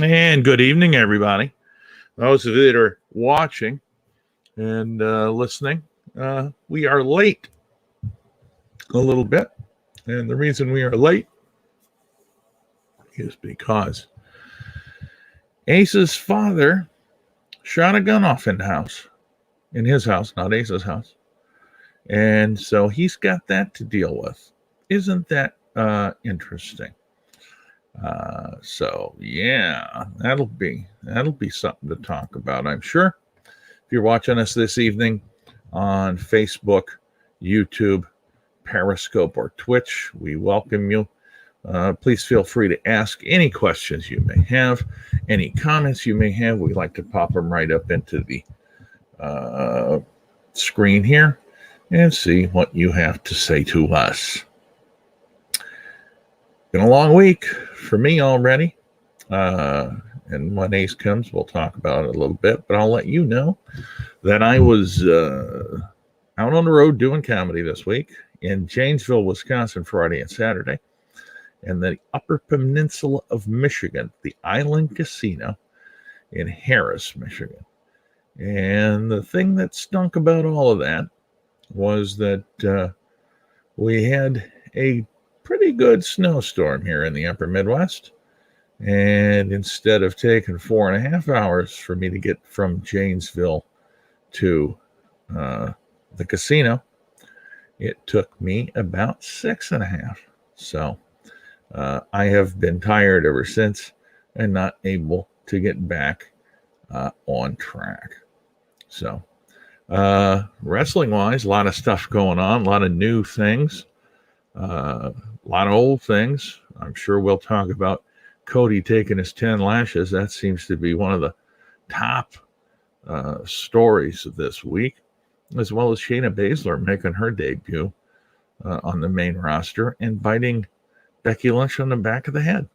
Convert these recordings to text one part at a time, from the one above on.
And good evening, everybody. Those of you that are watching and listening, we are late a little bit. And the reason we are late is because Ace's father shot a gun off in his house, not Ace's house. And so he's got that to deal with. Isn't that interesting? So yeah, that'll be something to talk about, I'm sure. If you're watching us this evening on Facebook, YouTube, Periscope, or Twitch, we welcome you. Please feel free to ask any questions you may have, any comments you may have. We like to pop them right up into the screen here and see what you have to say to us. Been a long week for me already. And when Ace comes, we'll talk about it a little bit. But I'll let you know that I was out on the road doing comedy this week in Janesville, Wisconsin, Friday and Saturday. And the Upper Peninsula of Michigan, the Island Casino in Harris, Michigan. And the thing that stunk about all of that was that we had a pretty good snowstorm here in the upper Midwest. And instead of taking 4.5 hours for me to get from Janesville to the casino, it took me about 6.5. So I have been tired ever since and not able to get back on track. So wrestling wise, a lot of stuff going on, a lot of new things. A lot of old things. I'm sure we'll talk about Cody taking his 10 lashes. That seems to be one of the top stories of this week, as well as Shayna Baszler making her debut on the main roster and biting Becky Lynch on the back of the head,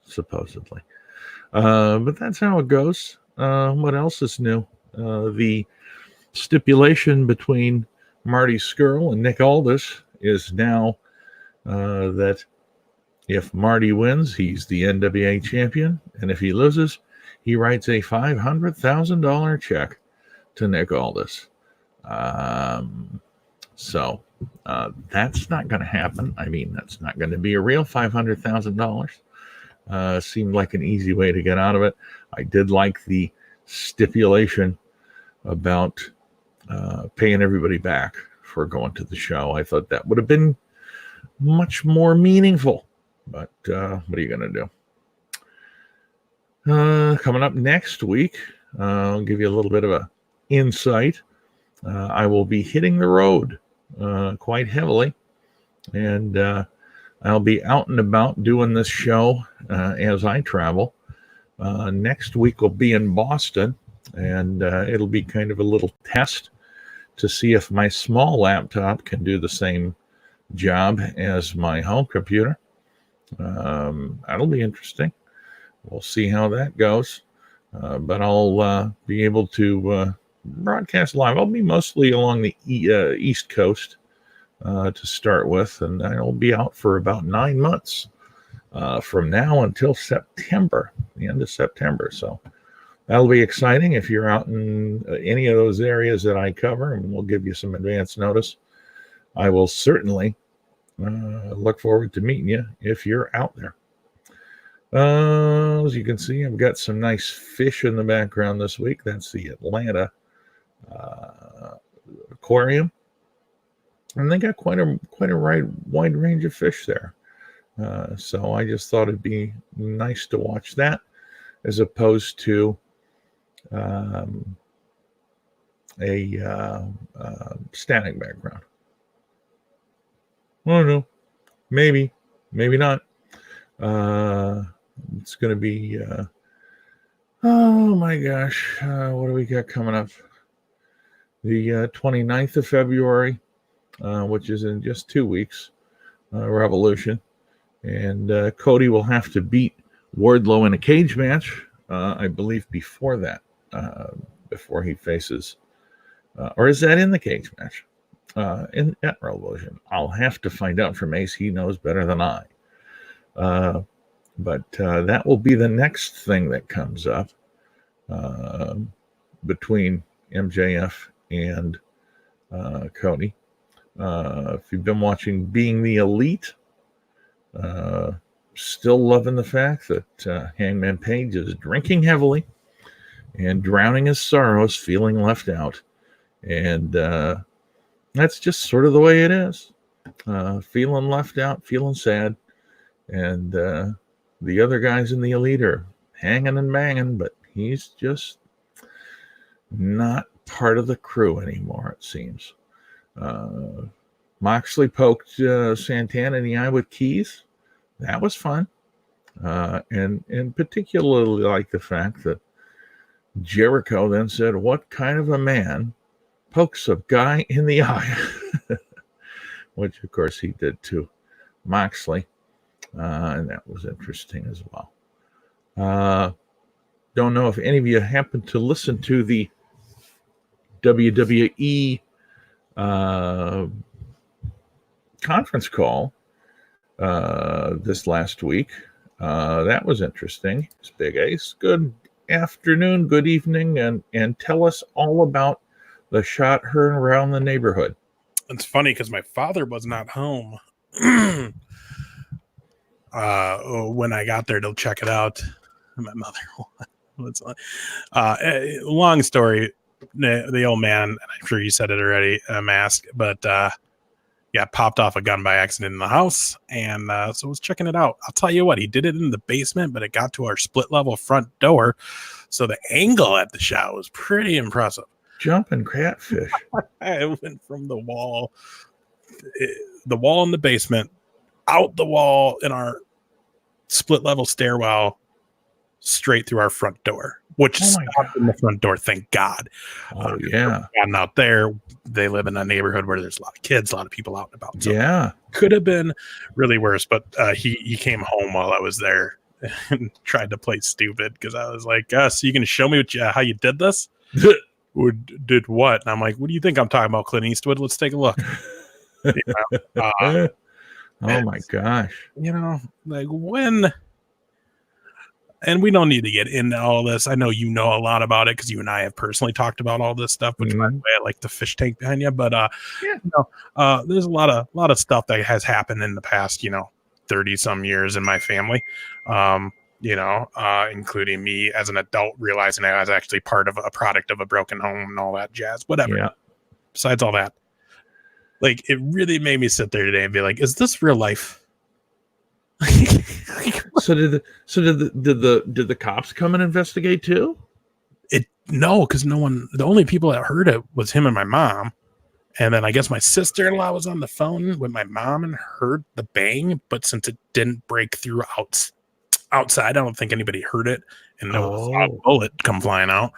supposedly. But that's how it goes. What else is new? The stipulation between Marty Scurll and Nick Aldis is now that if Marty wins, he's the NWA champion, and if he loses, he writes a $500,000 check to Nick Aldis. So that's not going to happen. I mean, that's not going to be a real $500,000. Seemed like an easy way to get out of it. I did like the stipulation about paying everybody back for going to the show. I thought that would have been much more meaningful, but what are you going to do? Coming up next week, I'll give you a little bit of an insight. I will be hitting the road quite heavily, and I'll be out and about doing this show as I travel. Next week will be in Boston, and it'll be kind of a little test to see if my small laptop can do the same job as my home computer. That'll be interesting. We'll see how that goes. But I'll be able to broadcast live. I'll be mostly along the East Coast to start with, and I'll be out for about 9 months from now until September, the end of September. So that'll be exciting if you're out in any of those areas that I cover, and we'll give you some advance notice. I will certainly look forward to meeting you if you're out there. As you can see, I've got some nice fish in the background this week. That's the Atlanta aquarium, and they got quite a wide range of fish there. So I just thought it'd be nice to watch that as opposed to a static background. I don't know. Maybe not. It's going to be, oh my gosh, what do we got coming up? The 29th of February, which is in just 2 weeks, Revolution. And Cody will have to beat Wardlow in a cage match, I believe, before that, before he faces, or is that in the cage match? At Revolution. I'll have to find out from Ace. He knows better than I. But that will be the next thing that comes up between MJF and Cody. If you've been watching Being the Elite, still loving the fact that Hangman Page is drinking heavily and drowning his sorrows, feeling left out. And that's just sort of the way it is. Feeling left out, feeling sad. And the other guys in the Elite are hanging and banging, but he's just not part of the crew anymore, it seems. Moxley poked Santana in the eye with keys. That was fun. And particularly like the fact that Jericho then said, "What kind of a man pokes a guy in the eye?" Which, of course, he did to Moxley. And that was interesting as well. Don't know if any of you happen to listen to the WWE conference call this last week. That was interesting. It's Big Ace. Good afternoon, good evening, and tell us all about the shot heard around the neighborhood. It's funny because my father was not home when I got there to check it out. My mother was long story. The old man, I'm sure you said it already, mask, but popped off a gun by accident in the house, and so I was checking it out. I'll tell you what, he did it in the basement, but it got to our split level front door, so the angle at the shot was pretty impressive. Jumping catfish. I went from the wall in the basement, out the wall in our split level stairwell, straight through our front door, which stopped in the front door, thank God. Oh, yeah. And out there, they live in a neighborhood where there's a lot of kids, a lot of people out and about. So yeah. Could have been really worse, but he came home while I was there and tried to play stupid because I was like, so you going to show me how you did this? Or did what? And I'm like, what do you think I'm talking about, Clint Eastwood? Let's take a look. Oh, my gosh. Like when... And we don't need to get into all this. I know you know a lot about it because you and I have personally talked about all this stuff, which by the way, I like the fish tank behind you. But there's a lot of stuff that has happened in the past, 30 some years in my family. Including me as an adult realizing I was actually part of a product of a broken home and all that jazz. Whatever. Yeah. Besides all that, like it really made me sit there today and be like, is this real life? So did the cops come and investigate too? No, because no one. The only people that heard it was him and my mom, and then I guess my sister-in-law was on the phone with my mom and heard the bang. But since it didn't break through outside, I don't think anybody heard it, and no bullet come flying out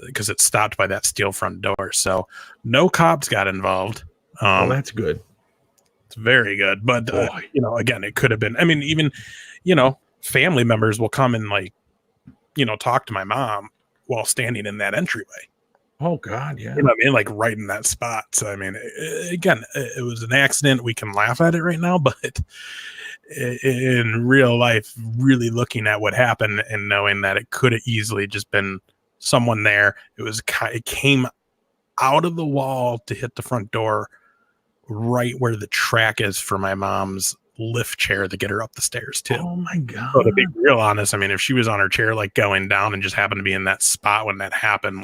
because it stopped by that steel front door. So no cops got involved. Well, that's good. It's very good. But, again, it could have been. I mean, even, family members will come and, talk to my mom while standing in that entryway. Oh, God, yeah. You know what I mean? Like right in that spot. So, I mean, again, it was an accident. We can laugh at it right now. But in real life, really looking at what happened and knowing that it could have easily just been someone there. It came out of the wall to hit the front door, right where the track is for my mom's lift chair to get her up the stairs too. Oh my God. So to be real honest, I mean, if she was on her chair, like going down and just happened to be in that spot when that happened,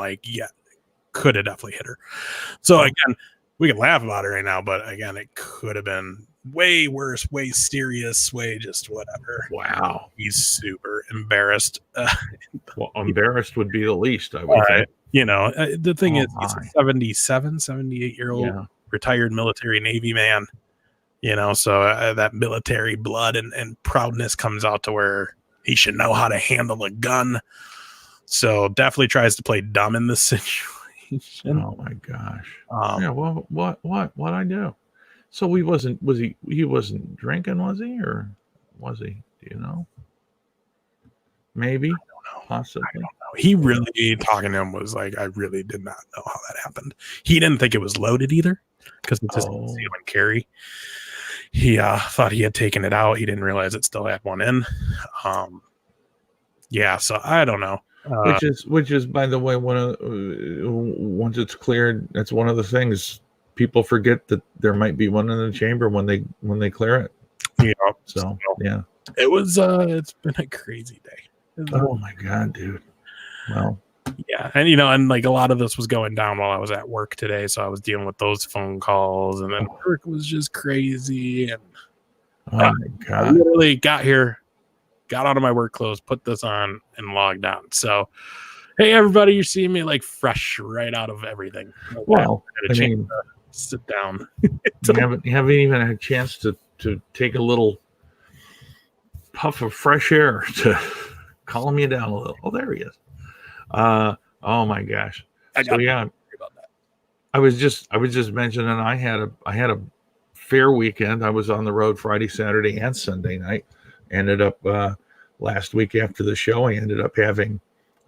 could have definitely hit her. So again, we can laugh about it right now, but again, it could have been way worse, way serious, way just whatever. Wow. He's super embarrassed. Well, embarrassed would be the least, I would think. The thing is, he's a 78-year-old retired military Navy man, so that military blood and proudness comes out to where he should know how to handle a gun. So definitely tries to play dumb in this situation. Oh my gosh. Well, what I do? So he wasn't drinking, was he, or was he? Do you know? Maybe. I don't know. Possibly. I don't know. He really, talking to him, was like, I really did not know how that happened. He didn't think it was loaded either because it's just conceal and carry. he thought he had taken it out. He didn't realize it still had one in. Yeah, so I don't know. Which is, by the way, once it's cleared, that's one of the things people forget, that there might be one in the chamber when they clear it. Yeah. So yeah, it was. It's been a crazy day. Oh my god, dude. Well, yeah, and and like a lot of this was going down while I was at work today, so I was dealing with those phone calls, and then work was just crazy. And oh my god, I literally got here, got out of my work clothes, put this on, and logged on. So, hey, everybody, you're seeing me like fresh right out of everything. Well, I mean, sit down. you haven't even had a chance to take a little puff of fresh air to calm you down a little. Oh, there he is. Oh my gosh. So yeah, I was just mentioning I had a fair weekend. I was on the road Friday, Saturday, and Sunday night. Ended up last week after the show, I ended up having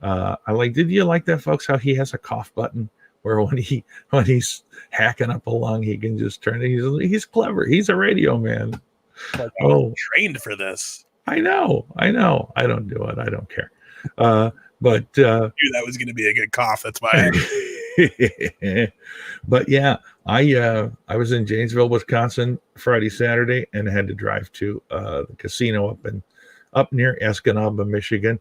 did you like that, folks, how he has a cough button where when he's hacking up a lung, he can just turn it. He's clever. He's a radio man. Like, trained for this. I know. I don't do it. I don't care. But I knew that was going to be a good cough. That's why. But yeah, I was in Janesville, Wisconsin Friday, Saturday, and had to drive to the casino up near Escanaba, Michigan.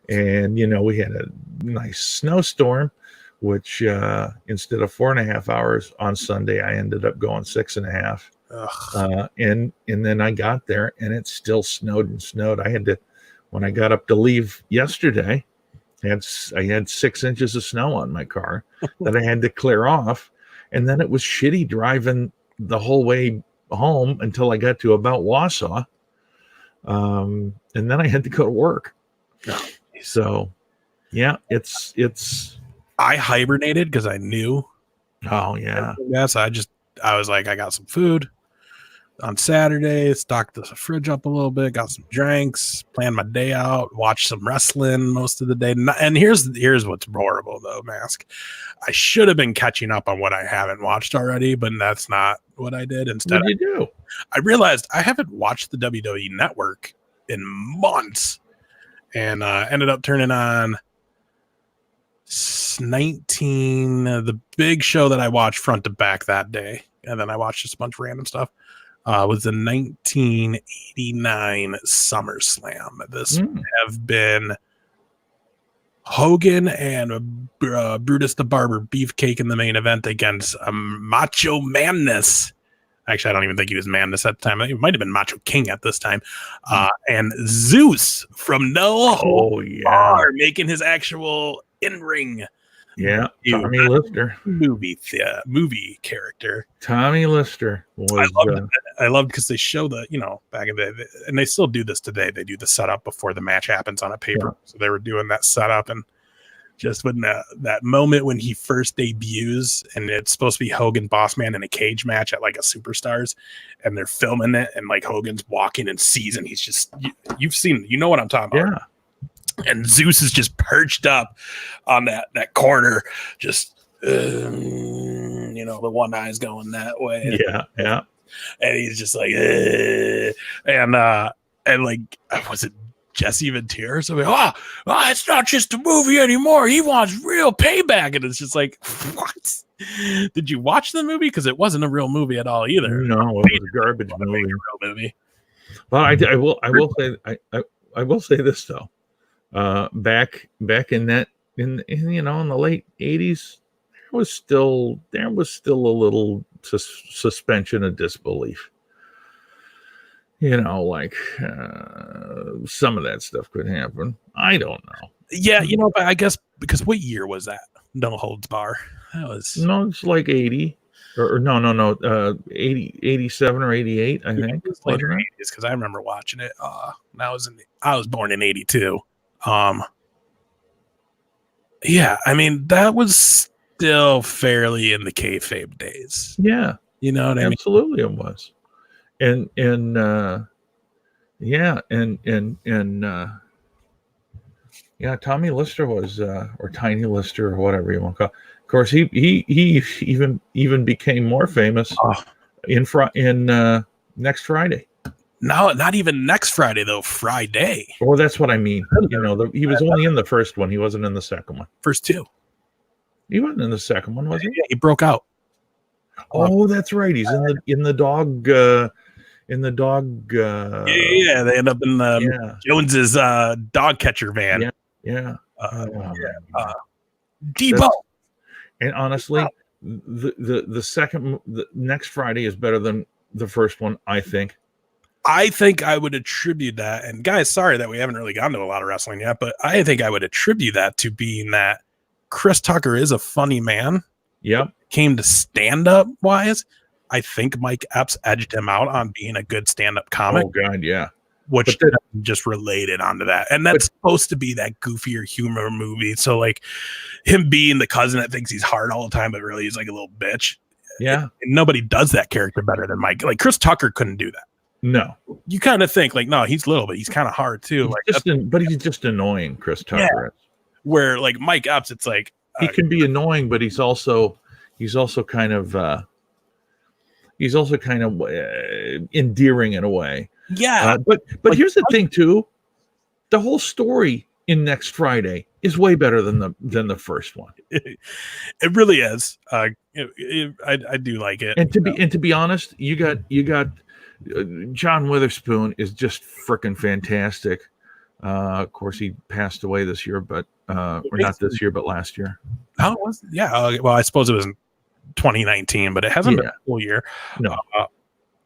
And we had a nice snowstorm, which instead of 4.5 hours on Sunday, I ended up going 6.5. And then I got there and it still snowed and snowed. I had to, when I got up to leave yesterday, I had 6 inches of snow on my car that I had to clear off. And then it was shitty driving the whole way home until I got to about Wausau. And then I had to go to work. So yeah, it's I hibernated because I knew. Oh yeah. Yes, I was like, I got some food on Saturday, stocked the fridge up a little bit, got some drinks, planned my day out, watched some wrestling most of the day. And here's what's horrible though, Mask. I should have been catching up on what I haven't watched already, but that's not what I did. Instead, what did you do? I realized I haven't watched the WWE Network in months, and ended up turning on 19, the big show that I watched front to back that day, and then I watched just a bunch of random stuff. Was the 1989 SummerSlam. This would have been Hogan and Brutus the Barber Beefcake in the main event against Macho Madness. Actually, I don't even think he was Madness at the time. It might have been Macho King at this time. And Zeus from No Holds Barred making his actual in-ring. Yeah, Tommy Lister. Movie character. Tommy Lister was. I loved because they show the, back in the day, and they still do this today. They do the setup before the match happens on a paper. Yeah. So they were doing that setup, and just when that moment when he first debuts, and it's supposed to be Hogan Bossman in a cage match at like a Superstars, and they're filming it, and like Hogan's walking and sees, and he's just, you've seen, what I'm talking about. Yeah. And Zeus is just perched up on that corner, just the one eye's going that way. Yeah. And he's just like, and like, was it Jesse Ventura? So it's not just a movie anymore. He wants real payback, and it's just like, what? Did you watch the movie? Because it wasn't a real movie at all either. No, it was a garbage movie. Well, I will say this though. Back in that in the late 80s, there was still a little suspension of disbelief. Like some of that stuff could happen. I don't know. Yeah, but I guess because what year was that? No Holds Bar. That was it's like 80 or no 87 or 88. I think it's later 80s because I remember watching it. I was born in 82. Yeah, I mean that was still fairly in the kayfabe days. Yeah, you know what I mean. Absolutely, it was, and Tommy Lister was, or Tiny Lister, or whatever you want to call it. Of course, he even became more famous in Next Friday. No, not even next Friday though. Friday. Well, that's what I mean. He was only in the first one. He wasn't in the second one. First two. He wasn't in the second one, was he? Yeah, he broke out. Oh, that's right. He's in the dog. Yeah, they end up in Jones's dog catcher van. Yeah. Debo. And honestly, the next Friday is better than the first one, I think. I think I would attribute that, and guys, sorry that we haven't really gotten to a lot of wrestling yet, but I think I would attribute that to being that Chris Tucker is a funny man. Yep. Came to stand-up wise, I think Mike Epps edged him out on being a good stand-up comic. Oh God, yeah. Which just related onto that. And that's supposed to be that goofier humor movie. So like him being the cousin that thinks he's hard all the time, but really he's like a little bitch. Yeah. And nobody does that character better than Mike. Like Chris Tucker couldn't do that. No. You kind of think like, no, he's little, but he's kind of hard too. But he's just annoying, Chris Tucker. Yeah. Where like Mike Epps, it's like he can be annoying, but he's also kind of endearing in a way. Yeah. But like, here's the thing too. The whole story in Next Friday is way better than the first one. It really is. I do like it. And to be honest, you got John Witherspoon is just freaking fantastic. Of course, he passed away this year, but or not this year, but last year. Oh, it was? Yeah. Well, I suppose it was in 2019, but it hasn't been a full year. No.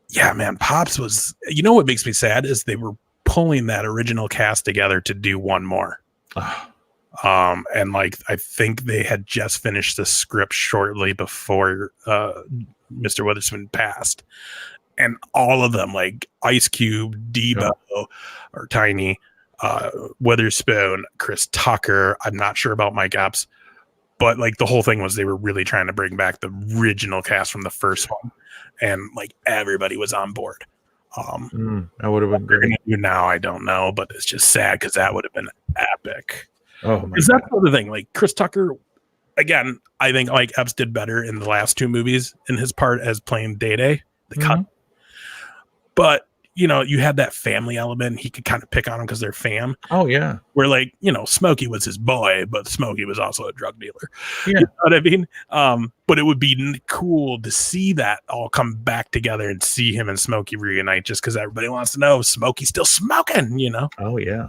Yeah, man. Pops was. You know what makes me sad is they were pulling that original cast together to do one more. And like I think they had just finished the script shortly before Mr. Witherspoon passed. And all of them, like Ice Cube, Debo, or Tiny, Witherspoon, Chris Tucker. I'm not sure about Mike Epps, but like the whole thing was they were really trying to bring back the original cast from the first one, and like everybody was on board. That would have been great. Now I don't know, but it's just sad because that would have been epic. Oh my! Because that's the other thing. Like Chris Tucker, again, I think Mike Epps did better in the last two movies in his part as playing Day-Day, the cut. But, you know, you had that family element. He could kind of pick on them because they're fam. Oh, yeah. Where, like, you know, Smokey was his boy, but Smokey was also a drug dealer. Yeah. You know what I mean? But it would be cool to see that all come back together and see him and Smokey reunite just because everybody wants to know Smokey's still smoking, you know? Oh, yeah.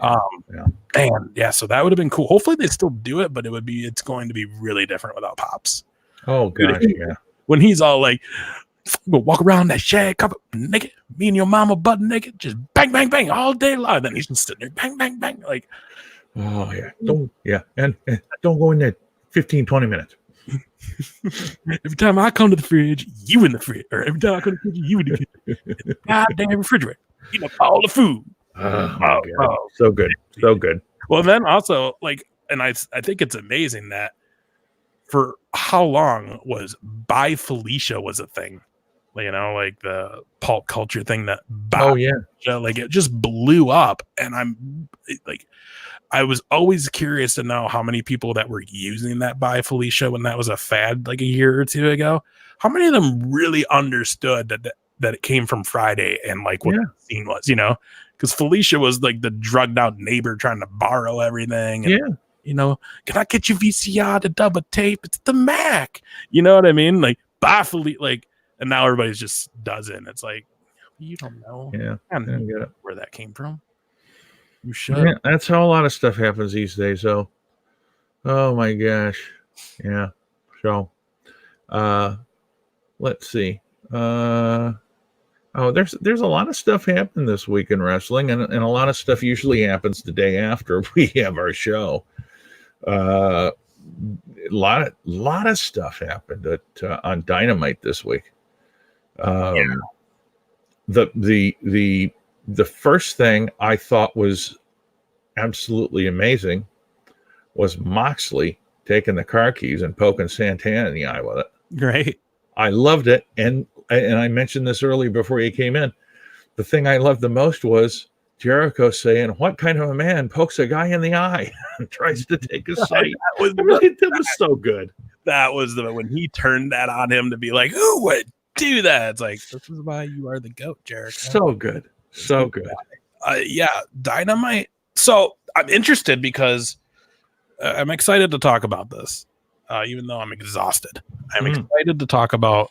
Man, yeah, so that would have been cool. Hopefully they still do it, but it's going to be really different without Pops. Oh, gosh, yeah. When he's all like, we'll walk around that shag carpet naked, me and your mama butt naked, just bang, bang, bang all day long. Then he's just sitting there, bang, bang, bang. Like, oh, yeah. And don't go in there 15, 20 minutes. Every time I come to the fridge, you in the fridge. Or every time I come to the kitchen, you in the kitchen. Goddamn refrigerator. Eat up all the food. Oh, so good. So good. Well, then also, like, and I think it's amazing that for how long was Bye Felicia was a thing. You know, like the pulp culture thing that like it just blew up. And I was always curious to know how many people that were using that Bye Felicia when that was a fad like a year or two ago. How many of them really understood that it came from Friday and like what the scene was, you know? Because Felicia was like the drugged out neighbor trying to borrow everything. And, you know, can I get you VCR to double tape? It's the Mac. You know what I mean? Like Bye Felicia, like. And now everybody's just does it. And it's like, you don't know. Yeah. I don't know where that came from. You should. Yeah, that's how a lot of stuff happens these days. So, oh my gosh. Yeah. So, let's see. There's a lot of stuff happening this week in wrestling, and a lot of stuff usually happens the day after we have our show. A lot of stuff happened on Dynamite this week. The first thing I thought was absolutely amazing was Moxley taking the car keys and poking Santana in the eye with it. Great. I loved it. And I mentioned this earlier before you came in. The thing I loved the most was Jericho saying, "What kind of a man pokes a guy in the eye and tries to take his sight?" That was so good. That was when he turned that on him to be like, "Who would do that. It's like, this is why you are the GOAT, Jericho. So good. So good. Yeah, Dynamite. So I'm interested because I'm excited to talk about this, even though I'm exhausted. I'm excited to talk about.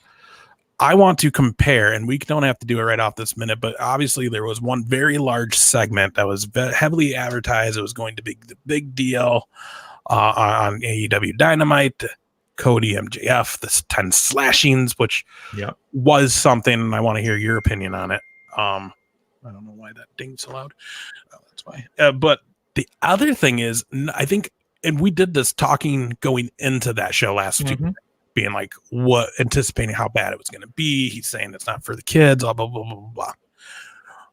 I want to compare, and we don't have to do it right off this minute, but obviously there was one very large segment that was heavily advertised. It was going to be the big deal on AEW Dynamite, Cody MJF, the 10 slashings, which was something, and I want to hear your opinion on it. I don't know why that dinged so loud. Oh, that's why. But the other thing is, I think, and we did this talking going into that show last week, being like, what, anticipating how bad it was going to be. He's saying it's not for the kids, blah, blah, blah, blah, blah.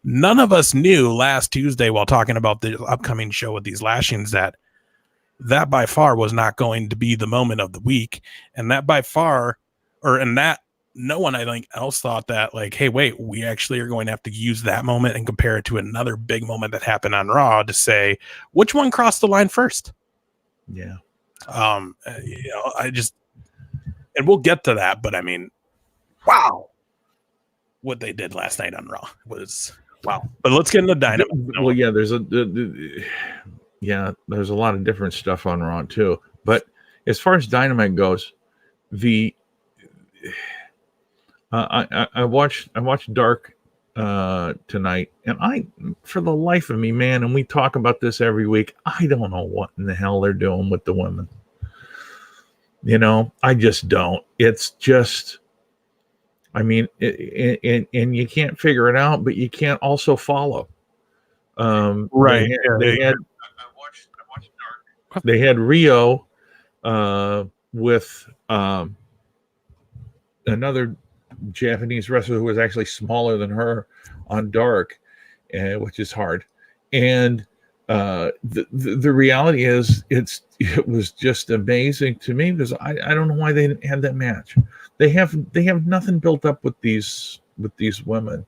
None of us knew last Tuesday while talking about the upcoming show with these lashings that by far was not going to be the moment of the week. And that by far, no one I think else thought that, like, hey, wait, we actually are going to have to use that moment and compare it to another big moment that happened on Raw to say which one crossed the line first. Yeah. And we'll get to that, but I mean, wow, what they did last night on Raw was wow. But let's get into Dynamite. Well, yeah, there's a lot of different stuff on Raw too. But as far as Dynamite goes, I watched Dark tonight, and for the life of me, man, and we talk about this every week, I don't know what in the hell they're doing with the women. I just don't. It's just, I mean, and you can't figure it out, but you can't also follow. Right. I watched Dark. They had Rio with another Japanese wrestler who was actually smaller than her on Dark, which is hard. And the reality is, it was just amazing to me because I don't know why they didn't have that match. They have nothing built up with these women.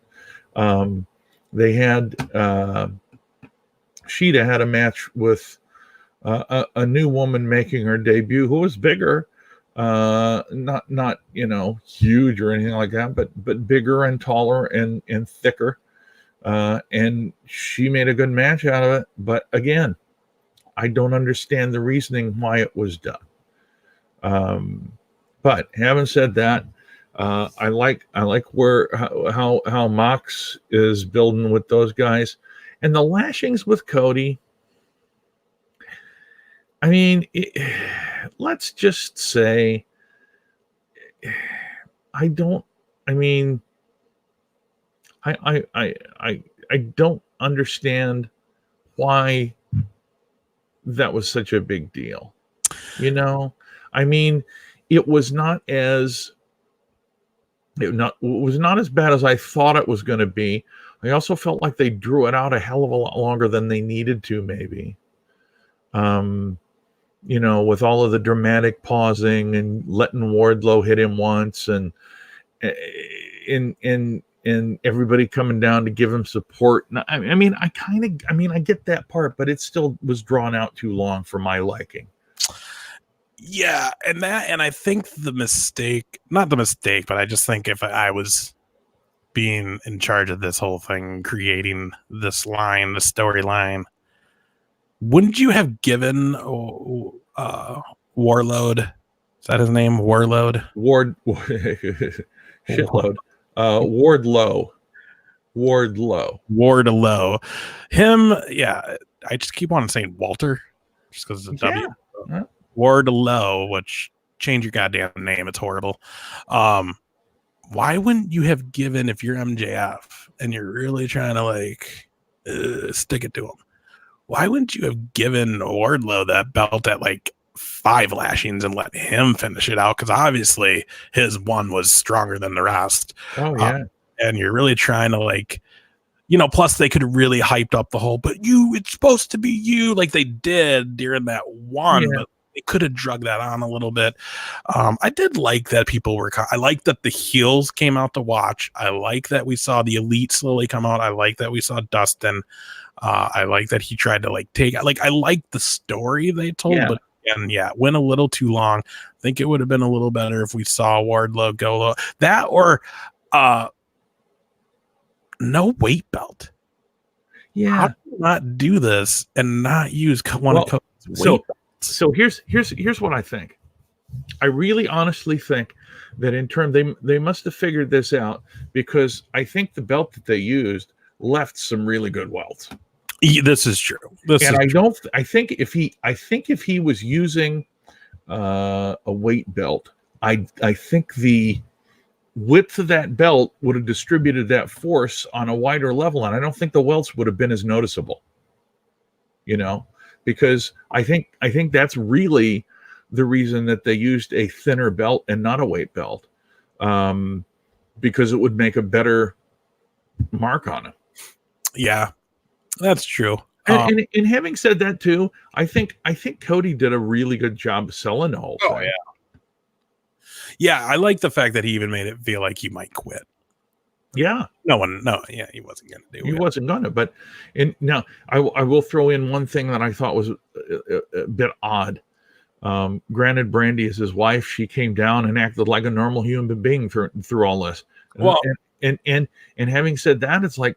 They had Shida had a match with a new woman making her debut who was bigger, not huge or anything like that, but bigger and taller and thicker. And she made a good match out of it. But again, I don't understand the reasoning why it was done. But having said that, I like how Mox is building with those guys, and the lashings with Cody. I mean, let's just say, I don't understand why that was such a big deal. I mean, it was not as bad as I thought it was going to be. I also felt like they drew it out a hell of a lot longer than they needed to, maybe. With all of the dramatic pausing and letting Wardlow hit him once, and everybody coming down to give him support. I get that part, but it still was drawn out too long for my liking. Yeah, and I think not the mistake, but I just think if I was being in charge of this whole thing, creating this line, the storyline, wouldn't you have given Warlord? Is that his name? Warlord? Shitload. Wardlow. Him, yeah. I just keep on saying Walter, just because it's a W. Yeah. Wardlow, which change your goddamn name. It's horrible. Why wouldn't you have given, if you're MJF and you're really trying to stick it to him, why wouldn't you have given Wardlow that belt at 5 lashings and let him finish it out? Because obviously his one was stronger than the rest. Oh yeah. And you're really trying to plus they could have really hyped up the whole, but it's supposed to be you, like they did during that one, but they could have drug that on a little bit. I did like that I like that the heels came out to watch. I like that we saw the Elite slowly come out. I like that we saw Dustin. I like that he tried to take, I like the story they told, but And yeah, it went a little too long. I think it would have been a little better if we saw Wardlow go low. That or no weight belt. Yeah. How do you not do this and not use one of Cody's weight belts? So here's what I think. I really honestly think that in term they must have figured this out, because I think the belt that they used left some really good welts. This is true. I think if he was using a weight belt, I think the width of that belt would have distributed that force on a wider level, and I don't think the welts would have been as noticeable. Because I think that's really the reason that they used a thinner belt and not a weight belt, because it would make a better mark on it. Yeah, that's true. And having said that too, I think Cody did a really good job selling the whole thing. Yeah, I like the fact that he even made it feel like he might quit. Yeah. He wasn't going to do it. He wasn't going to, but now I will throw in one thing that I thought was a bit odd. Granted, Brandy is his wife. She came down and acted like a normal human being through all this. Well, and having said that, it's like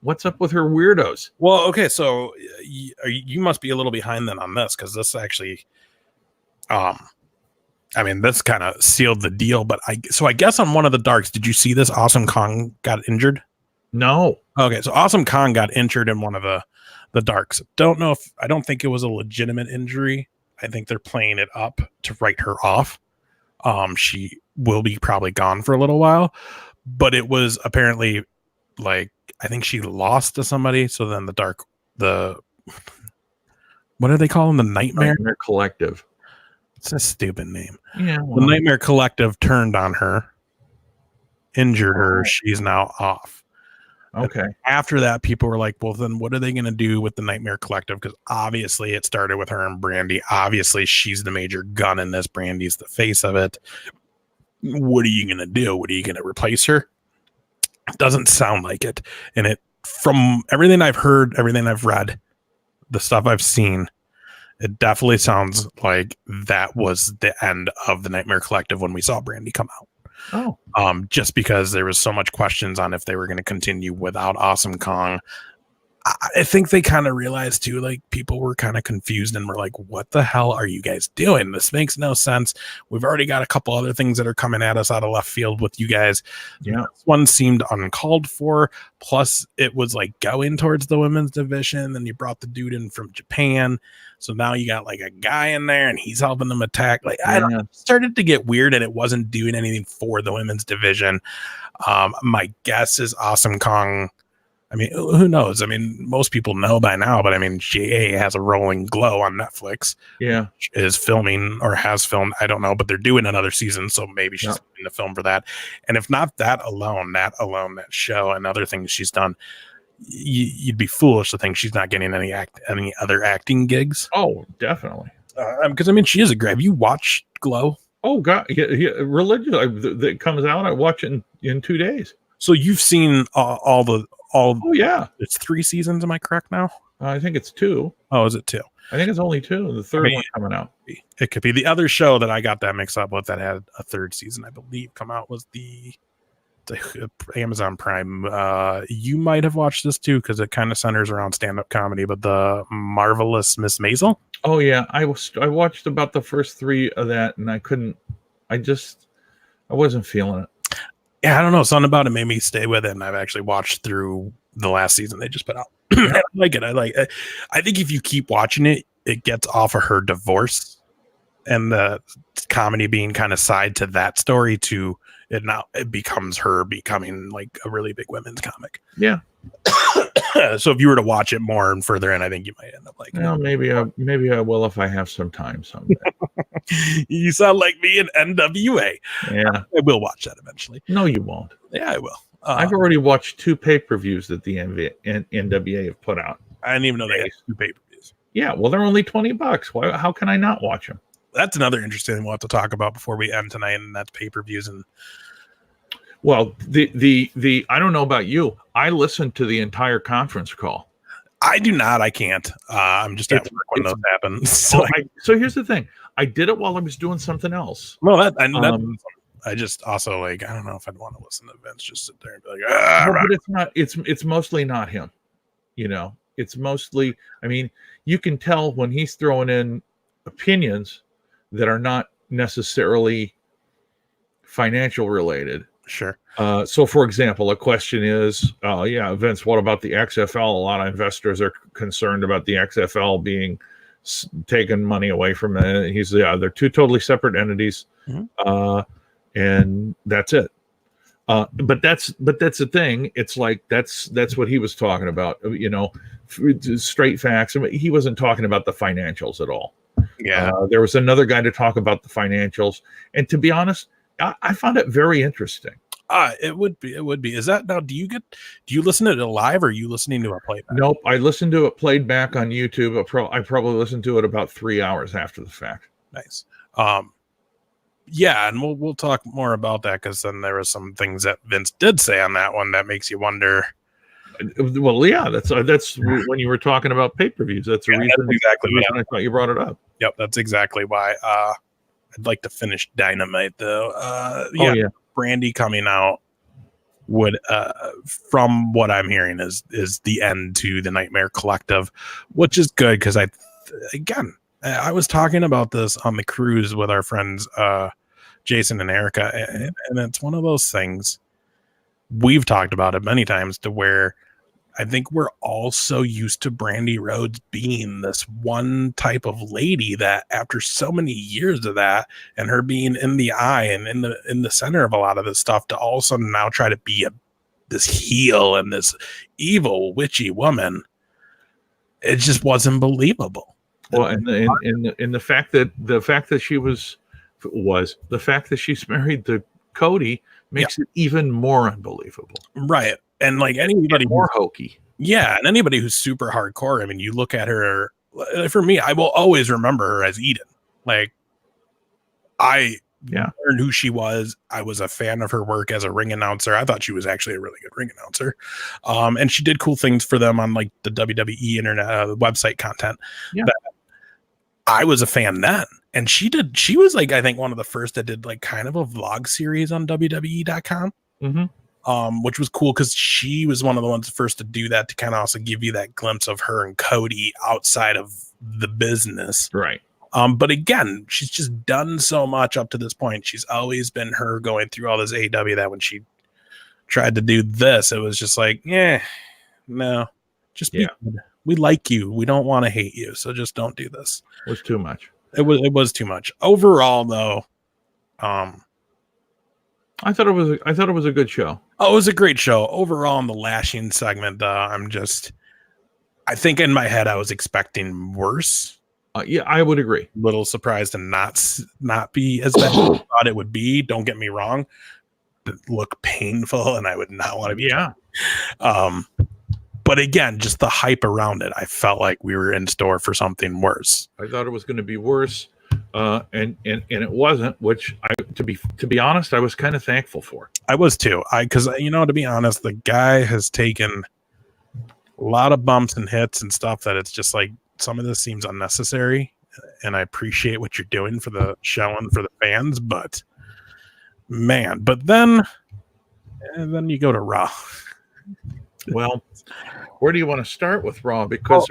what's up with her weirdos? Well, okay, so you must be a little behind then on this, because this actually, this kind of sealed the deal. But I guess on one of the darks, did you see this? Awesome Kong got injured. No. Okay, so Awesome Kong got injured in one of the darks. I don't think it was a legitimate injury. I think they're playing it up to write her off. She will be probably gone for a little while, but it was apparently like, I think she lost to somebody. So then what do they call them? The Nightmare Collective. It's a stupid name. Yeah. Well, the Nightmare Collective turned on her, injured her. She's now off. Okay. After that, people were like, well, then what are they going to do with the Nightmare Collective? Because obviously it started with her and Brandy. Obviously she's the major gun in this. Brandy's the face of it. What are you going to do? What are you going to replace her? It doesn't sound like it. And it, from everything I've heard, everything I've read, the stuff I've seen, it definitely sounds like that was the end of the Nightmare Collective when we saw Brandy come out. Oh. Just because there was so much questions on if they were going to continue without Awesome Kong. I think they kind of realized too, like, people were kind of confused and were like, what the hell are you guys doing? This makes no sense. We've already got a couple other things that are coming at us out of left field with you guys. Yeah. This one seemed uncalled for. Plus it was like going towards the women's division. Then you brought the dude in from Japan. So now you got like a guy in there and he's helping them attack. Like, I don't know, it started to get weird and it wasn't doing anything for the women's division. My guess is Awesome Kong. I mean, who knows? I mean, most people know by now, but I mean, GA has a rolling glow on Netflix. Yeah. Is filming or has filmed. I don't know, but they're doing another season. So maybe she's in the film for that. And if not that alone, that show and other things she's done, you'd be foolish to think she's not getting any other acting gigs. Oh, definitely. Because I mean, she is a great. Have you watched Glow? Oh God, yeah, religiously that comes out. I watch it in 2 days. So you've seen all. Oh yeah, it's 3 seasons. Am I correct now? I think it's 2. Oh, is it 2? I think it's only 2. The third one coming out. It could be the other show that I got that mixed up with that had a 3rd season, I believe, come out was the Amazon Prime. You might have watched this too because it kind of centers around stand-up comedy, but the Marvelous Miss Maisel. Oh yeah, I watched about the first 3 of that, and I wasn't feeling it. Yeah, I don't know. Something about it made me stay with it, and I've actually watched through the last season they just put out. I like it. I think if you keep watching it, it gets off of her divorce and the comedy being kind of side to that story to it. Now it becomes her becoming like a really big women's comic. Yeah. So if you were to watch it more and further in, I think you might end up like, well, maybe I will if I have some time someday. You sound like me in NWA. Yeah. I will watch that eventually. No, you won't. Yeah, I will. I've already watched 2 pay-per-views that the NWA have put out. I didn't even know they had 2 pay-per-views. Yeah, well, they're only $20. How can I not watch them? That's another interesting thing we'll have to talk about before we end tonight, and that's pay-per-views. And well, the I don't know about you. I listened to the entire conference call. I do not. I can't. I'm just at work when those happen. So, so here's the thing. I did it while I was doing something else. Well, I just also like, I don't know if I'd want to listen to Vince just sit there and be like, but it's not. It's mostly not him. You know, it's mostly. I mean, you can tell when he's throwing in opinions that are not necessarily financial related. Sure. So, for example, a question is, yeah, Vince, what about the XFL? A lot of investors are concerned about the XFL being taking money away from it. He's, they're two totally separate entities, and that's it. But that's the thing. It's like that's what he was talking about. You know, straight facts. I mean, he wasn't talking about the financials at all. Yeah. There was another guy to talk about the financials, and to be honest, I found it very interesting. It would be. Is that now? Do you listen to it live, or are you listening to a playback? Nope, I listened to it played back on YouTube. I probably listened to it about 3 hours after the fact. Nice. Yeah, and we'll talk more about that, because then there were some things that Vince did say on that one that makes you wonder. Well, yeah, that's when you were talking about pay-per-views. That's the reason. That's exactly the reason I thought you brought it up. Yep, that's exactly why. I'd like to finish Dynamite though. Brandy coming out would, from what I'm hearing, is the end to the Nightmare Collective, which is good, because I was talking about this on the cruise with our friends Jason and Erica, and it's one of those things, we've talked about it many times, to where I think we're all so used to Brandy Rhodes being this one type of lady that after so many years of that, and her being in the eye and in the center of a lot of this stuff, to all of a sudden now try to be this heel and this evil witchy woman, it just wasn't believable. Well, and the fact that she's married to Cody makes it even more unbelievable. Right. And like anybody more hokey. Yeah. And anybody who's super hardcore, I mean, you look at her, for me, I will always remember her as Eden. Like, I learned who she was. I was a fan of her work as a ring announcer. I thought she was actually a really good ring announcer. And she did cool things for them on like the WWE internet website content. Yeah. I was a fan then. And she was like, I think one of the first that did like kind of a vlog series on WWE.com. Which was cool, because she was one of the ones first to do that, to kind of also give you that glimpse of her and Cody outside of the business. Right. But again, she's just done so much up to this point. She's always been her going through all this AEW, that when she tried to do this, it was just like, no, just be good. We like you. We don't want to hate you. So just don't do this. It was too much. It was too much. Overall, though, I thought it was a good show. Oh, it was a great show. Overall, in the lashing segment, I think in my head I was expecting worse. Yeah, I would agree. Little surprised to not be as bad as I thought it would be. Don't get me wrong. It looked painful, and I would not want to be. Yeah. But again, just the hype around it, I felt like we were in store for something worse. I thought it was going to be worse. And it wasn't, which to be honest, I was kind of thankful for. I was too. Because to be honest, the guy has taken a lot of bumps and hits and stuff that it's just like, some of this seems unnecessary, and I appreciate what you're doing for the show and for the fans, but then you go to Raw. Well, where do you want to start with Raw? Because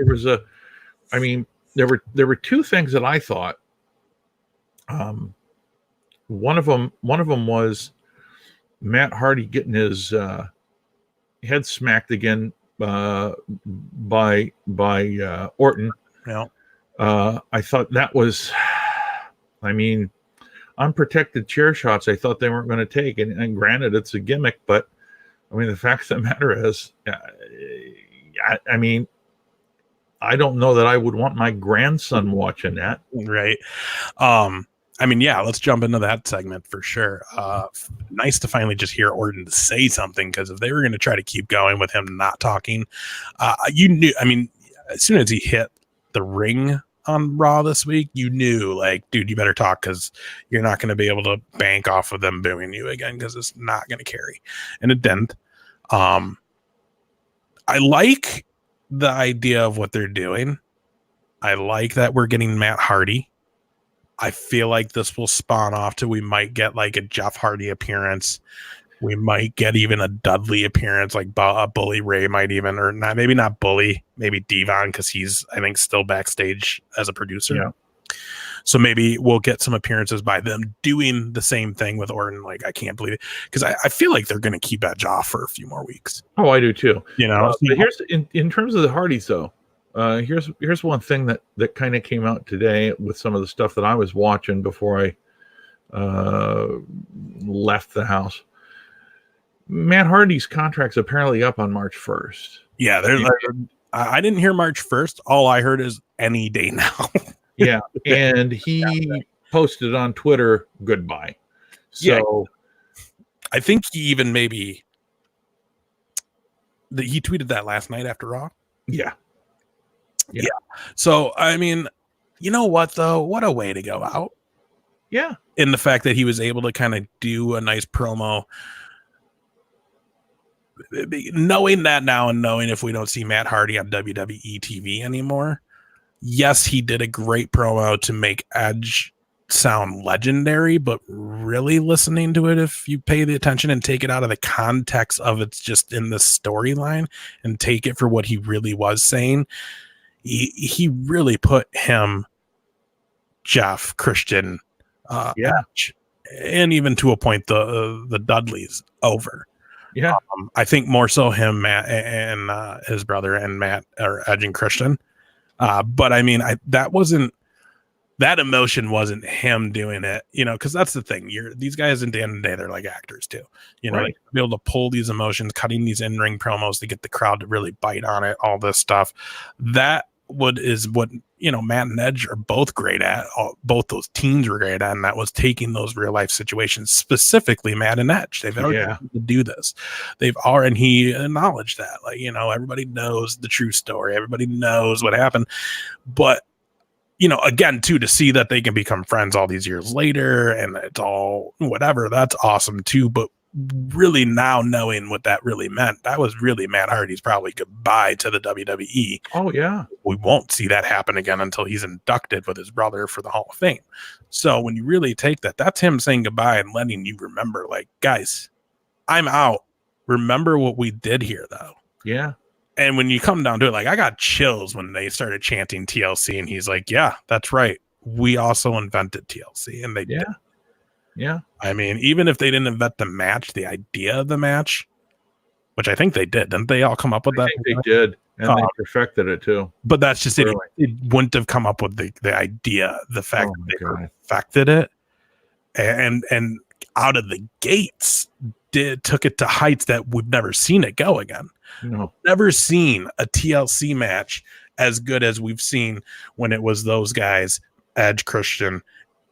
there were two things that I thought. One of them was Matt Hardy getting his head smacked again by Orton. Yeah. I thought that was, unprotected chair shots. I thought they weren't going to take, and granted, it's a gimmick, but the fact of the matter is, I don't know that I would want my grandson watching that. Right. Let's jump into that segment for sure. Nice to finally just hear Orton say something, because if they were going to try to keep going with him not talking, you knew, as soon as he hit the ring on Raw this week, you knew, like, dude, you better talk, because you're not going to be able to bank off of them booing you again, because it's not going to carry. And it didn't. I like the idea of what they're doing. I like that we're getting Matt Hardy. I feel like this will spawn off to we might get like a Jeff Hardy appearance. We might get even a Dudley appearance, like Bully Ray might even, or not, maybe not Bully, maybe Devon, because he's, I think, still backstage as a producer. Yeah. So maybe we'll get some appearances by them doing the same thing with Orton. Like, I can't believe it, because I feel like they're going to keep Edge off for a few more weeks. Oh, I do too. You know, but here's in terms of the Hardys, though. Here's one thing that kind of came out today with some of the stuff that I was watching before I left the house. Matt Hardy's contract's apparently up on March 1st. Yeah, I didn't hear March 1st. All I heard is any day now. Yeah, and he posted on Twitter goodbye. So I think he even maybe he tweeted that last night after Raw. Yeah. So I mean, you know what though? What a way to go out. Yeah. In the fact that he was able to kind of do a nice promo. Knowing that now, and knowing if we don't see Matt Hardy on WWE TV anymore, yes, he did a great promo to make Edge sound legendary, but really listening to it, if you pay the attention and take it out of the context of it's just in the storyline and take it for what he really was saying, he really put him, Jeff, Christian, Edge, and even to a point the Dudleys over. Yeah, I think more so him, Matt, and his brother, and Matt, or Edge and Christian. But I mean, that emotion wasn't him doing it, you know, because that's the thing. These guys at the end of the day, they're like actors too, you know, right. Be able to pull these emotions, cutting these in-ring promos to get the crowd to really bite on it, all this stuff. That is what, you know, Matt and Edge are both great at. Both those teams were great at, and that was taking those real life situations, specifically Matt and Edge. They've already to do this. And he acknowledged that, like, you know, everybody knows the true story. Everybody knows what happened, but you know, again, too, to see that they can become friends all these years later and it's all whatever, that's awesome too. But really now knowing what that really meant, that was really Matt Hardy's probably goodbye to the WWE. Oh yeah. We won't see that happen again until he's inducted with his brother for the Hall of Fame. So when you really take that, that's him saying goodbye and letting you remember, like, guys, I'm out. Remember what we did here though. Yeah. And when you come down to it, like, I got chills when they started chanting TLC, and he's like, yeah, that's right. We also invented TLC, and they did. Yeah. I mean, even if they didn't invent the match, the idea of the match, which I think they did. Didn't they all come up with that? I think they did, and they perfected it too. But that's just it. It wouldn't have come up with the idea, the fact that they perfected it, and out of the gates took it to heights that we've never seen it go again. No, never seen a TLC match as good as we've seen when it was those guys, Edge, Christian,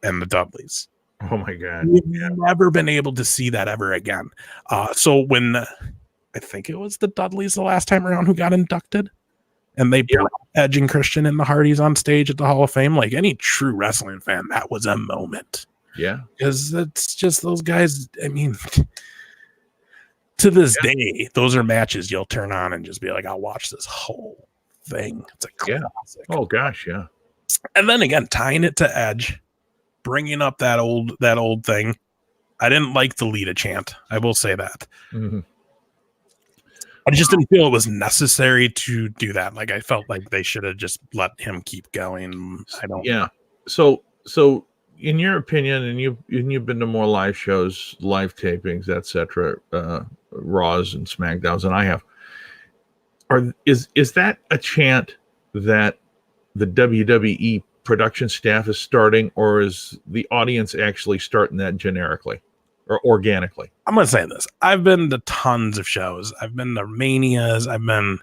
and the Dudleys. Oh my God. We've never been able to see that ever again. So when I think it was the Dudleys the last time around who got inducted, and they brought Edge and Christian and the Hardys on stage at the Hall of Fame, like any true wrestling fan, that was a moment. Yeah. Because it's just those guys, I mean, to this day, those are matches you'll turn on and just be like, I'll watch this whole thing. It's a classic. Oh gosh, yeah. And then again, tying it to Edge, bringing up that old thing. I didn't like the Lita chant. I will say that. Mm-hmm. I just didn't feel it was necessary to do that. Like, I felt like they should have just let him keep going. I don't. Yeah. So in your opinion, and you've been to more live shows, live tapings, etc., Raws and SmackDowns than I have. Is that a chant that the WWE production staff is starting, or is the audience actually starting that generically or organically? I'm going to say this. I've been to tons of shows. I've been to Manias. I've been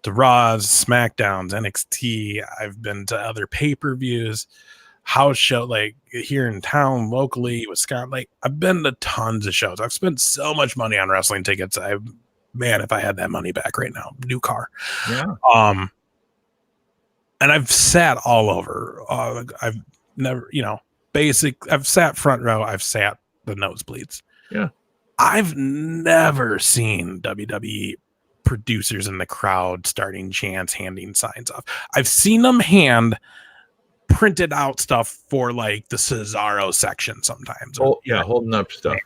to Raws, SmackDowns, NXT. I've been to other pay-per-views, house show, like here in town, locally, Wisconsin. Like, I've been to tons of shows. I've spent so much money on wrestling tickets. Man, if I had that money back right now, new car. Yeah. And I've sat all over. I've never, I've sat front row. I've sat the nosebleeds. Yeah. I've never seen WWE producers in the crowd starting chants, handing signs off. I've seen them hand printed out stuff for like the Cesaro section sometimes. Holding up stuff.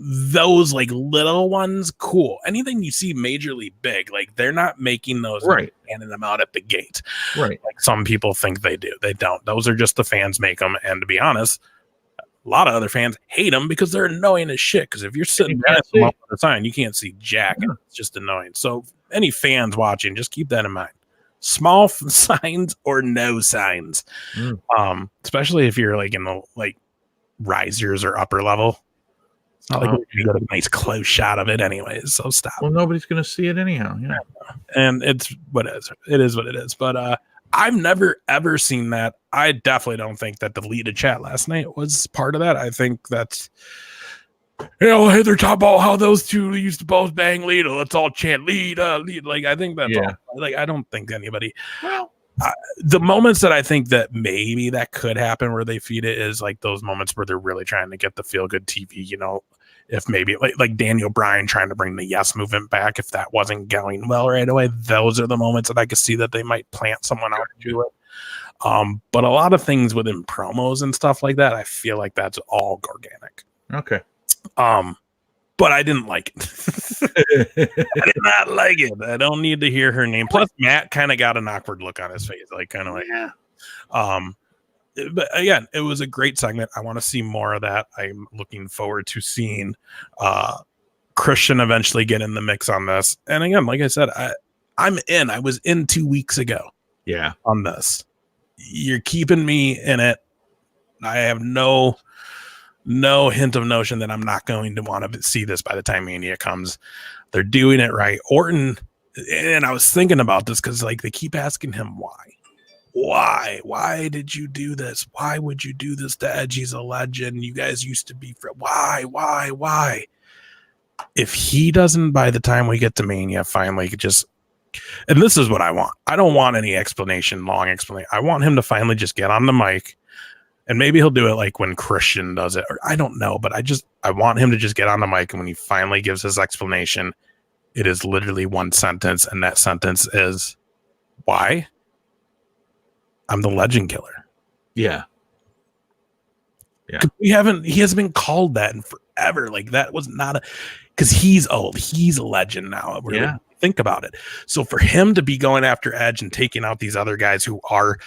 Those like little ones, cool. Anything you see majorly big, like they're not making those right, handing them out at the gate. Right. Like some people think they do. They don't. Those are just the fans make them. And to be honest, a lot of other fans hate them because they're annoying as shit. Because if you're sitting at the sign, you can't see jack. Yeah. It's just annoying. So any fans watching, just keep that in mind. Small signs or no signs. Especially if you're like in the like risers or upper level. It's not like you got a nice close shot of it anyways, so stop. Well, nobody's going to see it anyhow. Yeah. And it's what it is. It is what it is. But I've never, ever seen that. I definitely don't think that the lead of chat last night was part of that. I think that's, hey, they're talking about how those two used to both bang lead. Let's all chant lead, lead. Like, I think that's all. Like, I don't think anybody. Well, the moments that I think that maybe that could happen where they feed it is like those moments where they're really trying to get the feel good TV, if maybe like Daniel Bryan trying to bring the yes movement back, if that wasn't going well right away, those are the moments that I could see that they might plant someone out to do it. But a lot of things within promos and stuff like that, I feel like that's all organic. Okay. But I didn't like it. I did not like it. I don't need to hear her name. Plus, Matt kind of got an awkward look on his face, like kind of like, But again, it was a great segment. I want to see more of that. I'm looking forward to seeing Christian eventually get in the mix on this. And again, like I said, I'm in. I was in 2 weeks ago. Yeah, on this, you're keeping me in it. I have no hint of notion that I'm not going to want to see this by the time Mania comes. They're doing it right. Orton, and I was thinking about this because like they keep asking him why did you do this? Why would you do this to Edge? He's a legend. You guys used to be why? If he doesn't, by the time we get to Mania, finally just, and this is what I want. I don't want any long explanation. I want him to finally just get on the mic. And maybe he'll do it like when Christian does it, or I don't know, but I want him to just get on the mic, and when he finally gives his explanation, it is literally one sentence, and that sentence is, why? I'm the legend killer. Yeah. He hasn't been called that in forever. Like that was not because he's old. He's a legend now. Really think about it. So for him to be going after Edge and taking out these other guys who are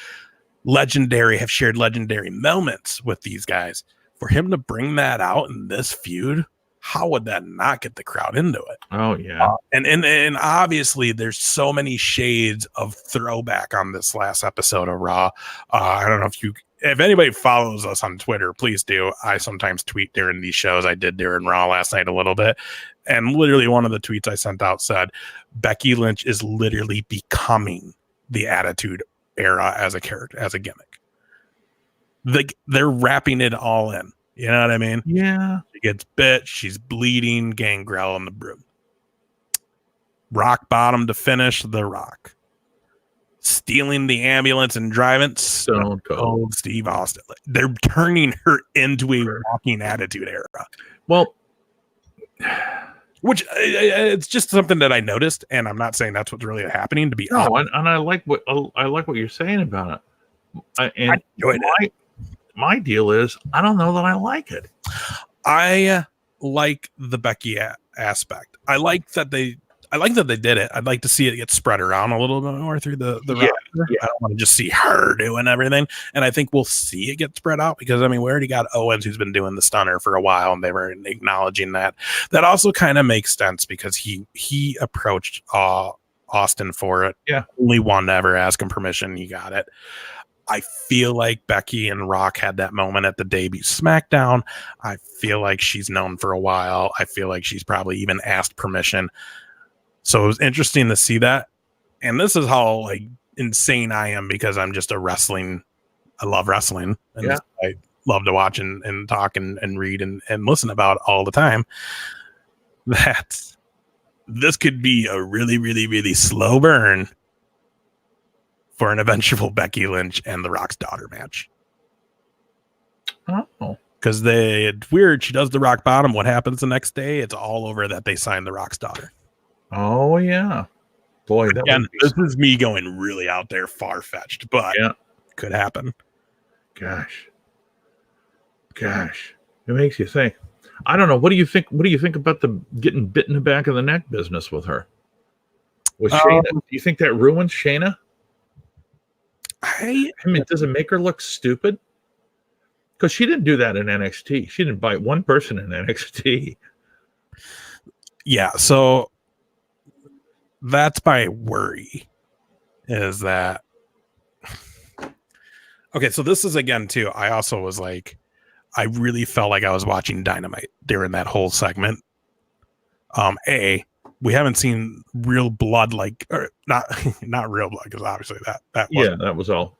legendary, have shared legendary moments with these guys, for him to bring that out in this feud, how would that not get the crowd into it? Oh yeah. And obviously there's so many shades of throwback on this last episode of Raw. I don't know if anybody follows us on Twitter, please do. I sometimes tweet during these shows. I did during Raw last night a little bit. And literally one of the tweets I sent out said, Becky Lynch is literally becoming the Attitude Era as a character, as a gimmick. They're wrapping it all in. You know what I mean? Yeah. She gets bit. She's bleeding. Gangrel on the broom. Rock bottom to finish. The Rock. Stealing the ambulance and driving. Stone Cold Steve Austin. They're turning her into a walking Attitude Era. Well, which it's just something that I noticed, and I'm not saying that's what's really happening. To be honest, and I like what you're saying about it. I enjoyed it. My deal is, I don't know that I like it. I like the Becky aspect. I like that they did it. I'd like to see it get spread around a little bit more through the roster. I don't want to just see her doing everything. And I think we'll see it get spread out because, I mean, we already got Owens who's been doing the stunner for a while, and they were acknowledging that. That also kind of makes sense because he approached Austin for it. Yeah. Only one to ever ask him permission. He got it. I feel like Becky and Rock had that moment at the debut SmackDown. I feel like she's known for a while. I feel like she's probably even asked permission. So it was interesting to see that. And this is how like insane I am because I'm just I love wrestling. And I love to watch and talk and read and listen about all the time. That this could be a really, really, really slow burn for an eventual Becky Lynch and The Rock's daughter match. Oh. Because it's weird. She does the rock bottom. What happens the next day? It's all over that they signed The Rock's daughter. Oh yeah, boy, that Again, would be. this is me going really out there, far fetched, but Yeah, could happen. gosh, it makes you think. I don't know. What do you think? What do you think about the getting bit in the back of the neck business with her? With Shana, do you think that ruins Shana? I mean, does it make her look stupid? Because she didn't do that in NXT. She didn't bite one person in NXT. Yeah, so that's my worry. Is that okay? So this is again too. I also was like, I really felt like I was watching Dynamite during that whole segment. We haven't seen real blood, like, or not real blood, because obviously that wasn't. Yeah, that was all.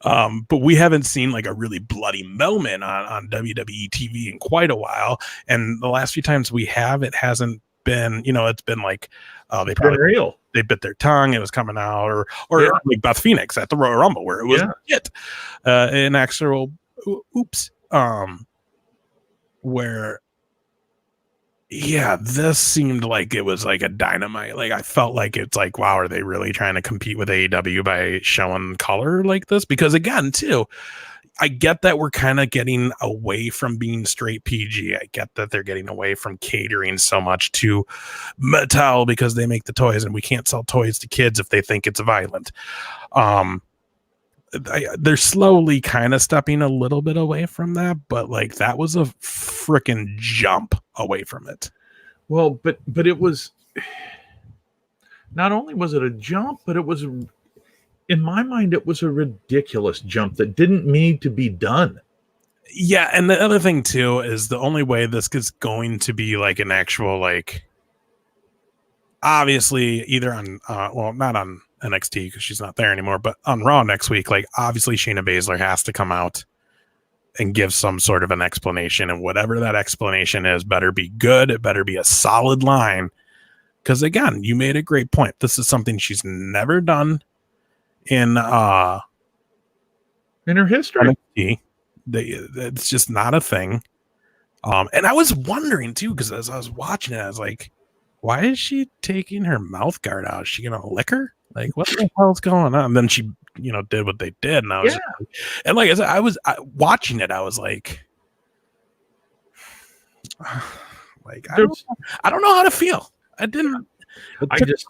But we haven't seen like a really bloody moment on WWE TV in quite a while, and the last few times we have, it hasn't been. It's been like they bit their tongue, it was coming out, or like Beth Phoenix at the Royal Rumble where it was an actual oops. Where this seemed like it was like a Dynamite. Like I felt like it's like, wow, are they really trying to compete with AEW by showing color like this? Because again, too, I get that we're kind of getting away from being straight PG. I get that they're getting away from catering so much to Mattel because they make the toys, and we can't sell toys to kids if they think it's violent. They're slowly kind of stepping a little bit away from that, but like that was a freaking jump away from it. Well, but it was not only was it a jump, but it was, in my mind, it was a ridiculous jump that didn't need to be done. Yeah, and the other thing too is the only way this is going to be like an actual, like, obviously either on not on NXT because she's not there anymore, but on Raw next week, like obviously Shayna Baszler has to come out and give some sort of an explanation, and whatever that explanation is better be good. It better be a solid line, because again, you made a great point. This is something she's never done in her history. NXT. It's just not a thing. And I was wondering too, because as I was watching it, I was like, why is she taking her mouth guard out? Is she gonna lick her? Like, what the hell's going on? And then she, did what they did, and I was, and like I said, I was watching it. I was like, I don't know how to feel. I didn't. Here's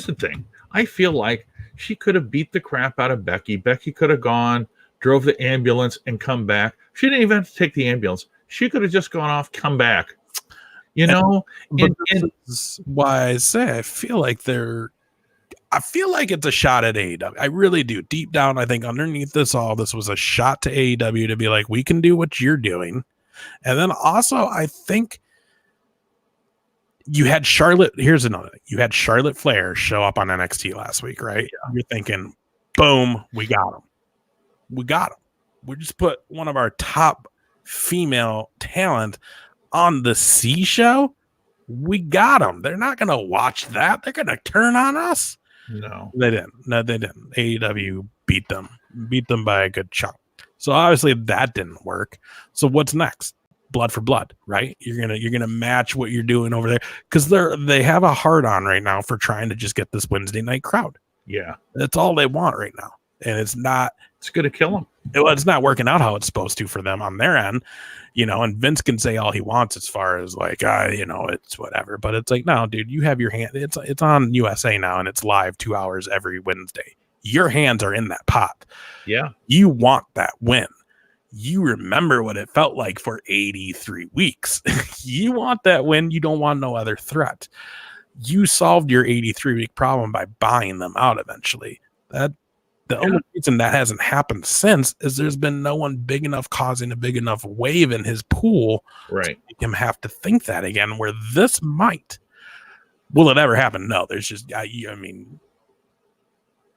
the thing. I feel like she could have beat the crap out of Becky. Becky could have gone, drove the ambulance, and come back. She didn't even have to take the ambulance. She could have just gone off, come back. But this is why I say I feel like it's a shot at AEW. I really do. Deep down, I think underneath this was a shot to AEW to be like, we can do what you're doing. And then also, I think you had Charlotte. Here's another thing. You had Charlotte Flair show up on NXT last week, right? Yeah. You're thinking, boom, we got him. We just put one of our top female talent on the C show. We got them. They're not going to watch that. They're going to turn on us. No, they didn't. AEW beat them by a good chunk. So obviously that didn't work. So what's next? Blood for blood, right? You're gonna match what you're doing over there, because they have a hard on right now for trying to just get this Wednesday night crowd. Yeah, that's all they want right now, and it's not. It's going to kill them. It's not working out how it's supposed to for them on their end, and Vince can say all he wants as far as like, it's whatever. But it's like, no, dude, you have your hand. It's on USA now, and it's live 2 hours every Wednesday. Your hands are in that pot. Yeah. You want that win. You remember what it felt like for 83 weeks. You want that win. You don't want no other threat. You solved your 83-week problem by buying them out eventually. The only reason that hasn't happened since is there's been no one big enough causing a big enough wave in his pool to make him have to think that again, where this might. Will it ever happen? No, there's just,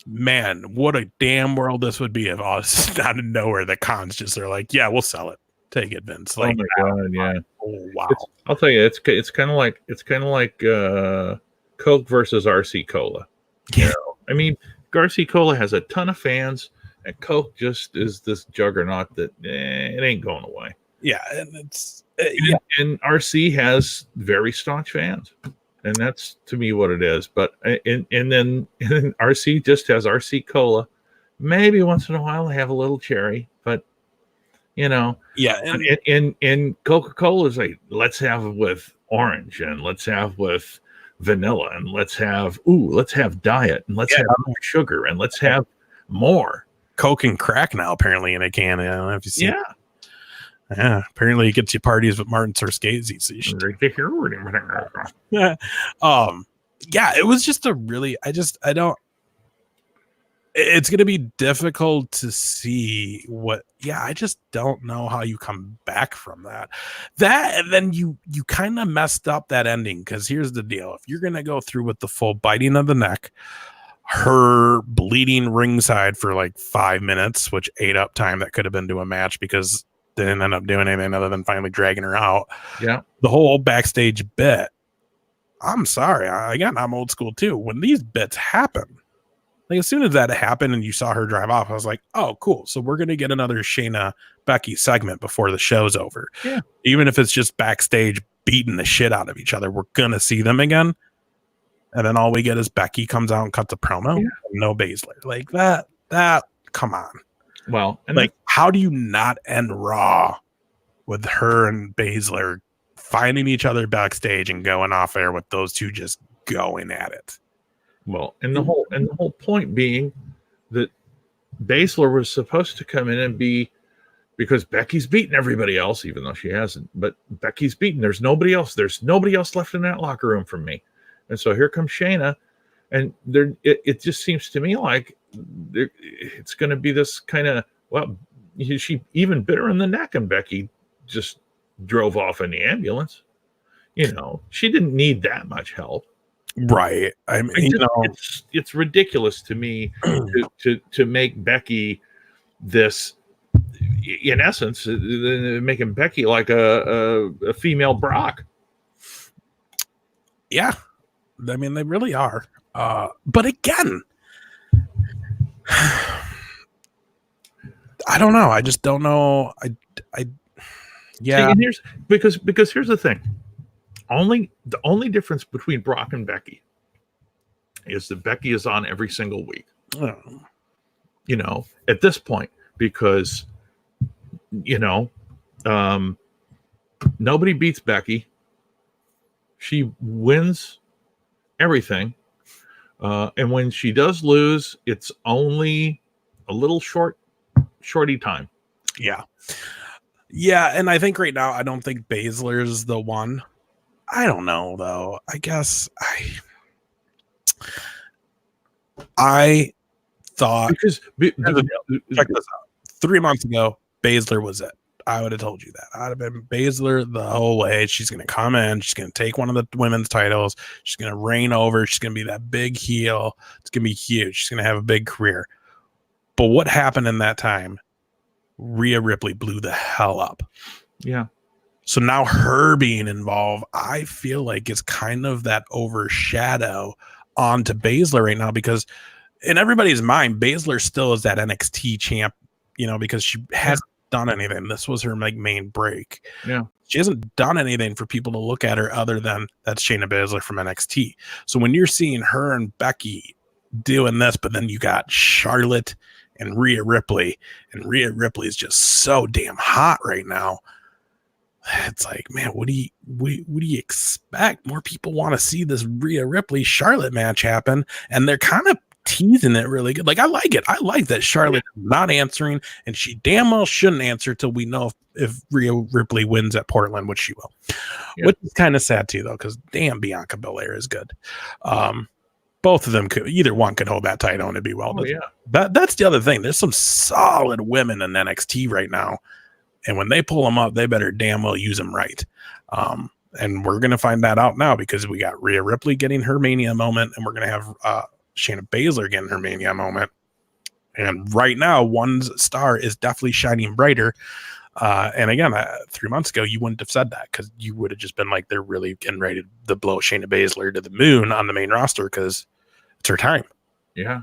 man, what a damn world this would be if all out of nowhere the cons just are like, yeah, we'll sell it. Take it, Vince. Like, oh my God, yeah. Oh, wow. I'll tell you, it's kind of like Coke versus RC Cola. Yeah. RC Cola has a ton of fans, and Coke just is this juggernaut that it ain't going away. Yeah, and it's and RC has very staunch fans, And that's to me what it is. But and then RC just has RC cola. Maybe once in a while they have a little cherry, but Yeah, and Coca-Cola is like, let's have with orange and let's have with vanilla and let's have diet and let's have sugar and let's have more Coke and crack now apparently in a can. I don't know if you see. Yeah. Yeah, apparently it gets you parties with Martin Scorsese. So you should. Yeah, it was just a really. I don't. It's going to be difficult to see what. Yeah, I just don't know how you come back from that. And then you kind of messed up that ending, because here's the deal: if you're going to go through with the full biting of the neck, her bleeding ringside for like 5 minutes, which ate up time that could have been to a match because they didn't end up doing anything other than finally dragging her out. Yeah. The whole backstage bit. I'm sorry. Again, I'm old school too. When these bits happen, like as soon as that happened and you saw her drive off, I was like, oh, cool. So we're going to get another Shayna Becky segment before the show's over. Yeah. Even if it's just backstage beating the shit out of each other, we're going to see them again. And then all we get is Becky comes out and cuts a promo. Yeah. No Baszler. Like that, come on. Well, and like, how do you not end Raw with her and Baszler finding each other backstage and going off air with those two just going at it? Well, and the whole point being that Baszler was supposed to come in and be, because Becky's beaten everybody else, even though she hasn't. But Becky's beaten. There's nobody else. There's nobody else left in that locker room from me. And so here comes Shayna, and it just seems to me like it's going to be this kind of, well, she even bit her in the neck, and Becky just drove off in the ambulance. She didn't need that much help. Right. I mean, it's ridiculous to me to make Becky this, in essence, making Becky like a female Brock. Yeah. I mean, they really are. But again, I don't know. I just don't know. Yeah. See, and because here's the thing. The only difference between Brock and Becky is that Becky is on every single week. Oh. At this point, because nobody beats Becky. She wins everything, and when she does lose, it's only a little shorty time. Yeah, and I think right now I don't think Baszler's the one. I don't know though. I guess I thought, because check this out. 3 months ago, Baszler was it. I would have told you that. I'd have been Baszler the whole way. She's going to come in. She's going to take one of the women's titles. She's going to reign over. She's going to be that big heel. It's going to be huge. She's going to have a big career. But what happened in that time? Rhea Ripley blew the hell up. Yeah. So now her being involved, I feel like it's kind of that overshadow onto Baszler right now, because in everybody's mind, Baszler still is that NXT champ, because she hasn't done anything. This was her main break. Yeah. She hasn't done anything for people to look at her other than that's Shayna Baszler from NXT. So when you're seeing her and Becky doing this, but then you got Charlotte and Rhea Ripley, and Rhea Ripley is just so damn hot right now. It's like, man, what do you expect? More people want to see this Rhea Ripley Charlotte match happen, and they're kind of teasing it really good. Like, I like it. I like that Charlotte not answering, and she damn well shouldn't answer till we know if Rhea Ripley wins at Portland, which she will. Yeah. Which is kind of sad too, though, because damn, Bianca Belair is good. Both of them either one could hold that title and it'd be well. Oh, yeah. That's the other thing. There's some solid women in NXT right now. And when they pull them up, they better damn well use them right. And we're going to find that out now, because we got Rhea Ripley getting her Mania moment, and we're going to have Shayna Baszler getting her Mania moment. And right now, one star is definitely shining brighter. And again, 3 months ago, you wouldn't have said that, because you would have just been like, they're really getting ready to blow Shayna Baszler to the moon on the main roster because it's her time. Yeah.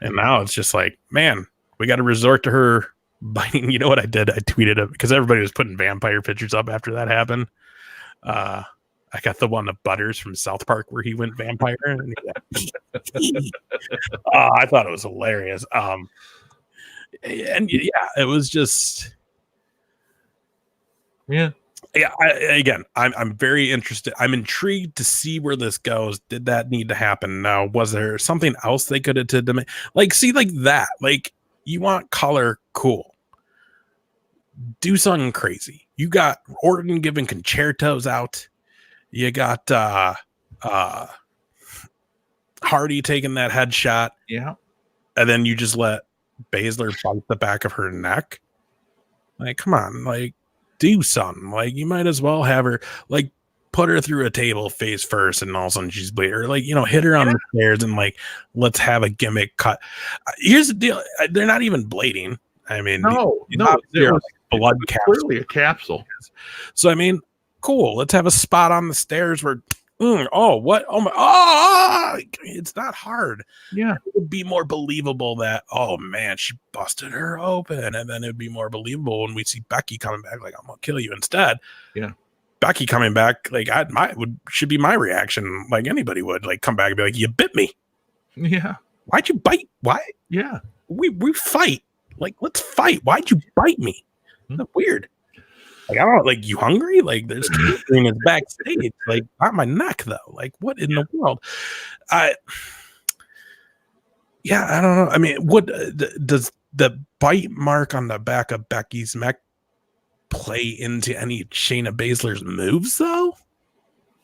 And now it's just like, man, we got to resort to her biting. You know what I did? I tweeted it because everybody was putting vampire pictures up after that happened. I got the one of Butters from South Park where he went vampire. And I thought it was hilarious. And yeah, it was just Yeah. I'm very interested. I'm intrigued to see where this goes. Did that need to happen? No. Was there something else they could have did to like see like that? Like you want color, cool. Do something crazy. You got Orton giving concertos out. You got Hardy taking that headshot. Yeah. And then you just let Baszler bite the back of her neck. Like, come on, like, do something. Like, you might as well have her, like, put her through a table face first, and all of a sudden she's bleeding. Or, like, you know, hit her on the stairs and, like, let's have a gimmick cut. Here's the deal. They're not even bleeding. I mean, no, it was blood capsule. Clearly a capsule. So, I mean, cool. Let's have a spot on the stairs where what? Oh my! It's not hard. Yeah, it would be more believable that man, she busted her open, and then it'd be more believable when we see Becky coming back. Like, I'm gonna kill you instead. Yeah, Becky coming back, like should be my reaction. Like anybody would, like come back and be like, "You bit me." Yeah. Why'd you bite? Why? Yeah. We fight. Like, let's fight. Why'd you bite me? That's weird. Like, I don't know, like, you hungry? Like, there's screaming backstage. Like, not my neck, though. Like, what in the world? I don't know. I mean, what does the bite mark on the back of Becky's neck play into any Shayna Baszler's moves, though?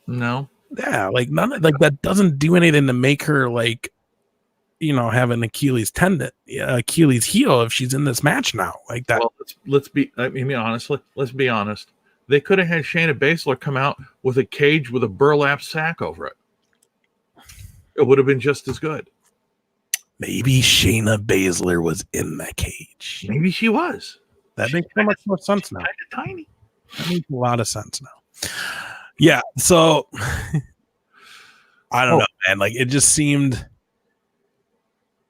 No. Yeah, like, none. Like, that doesn't do anything to make her, like, you know, have an Achilles tendon, Achilles heel if she's in this match now, like that. Well, let's be honest. They could have had Shayna Baszler come out with a cage with a burlap sack over it. It would have been just as good. Maybe Shayna Baszler was in the cage. Maybe she was. That makes so much more sense now. Kind of tiny. That makes a lot of sense now. Yeah. So I don't know, man. Like, it just seemed.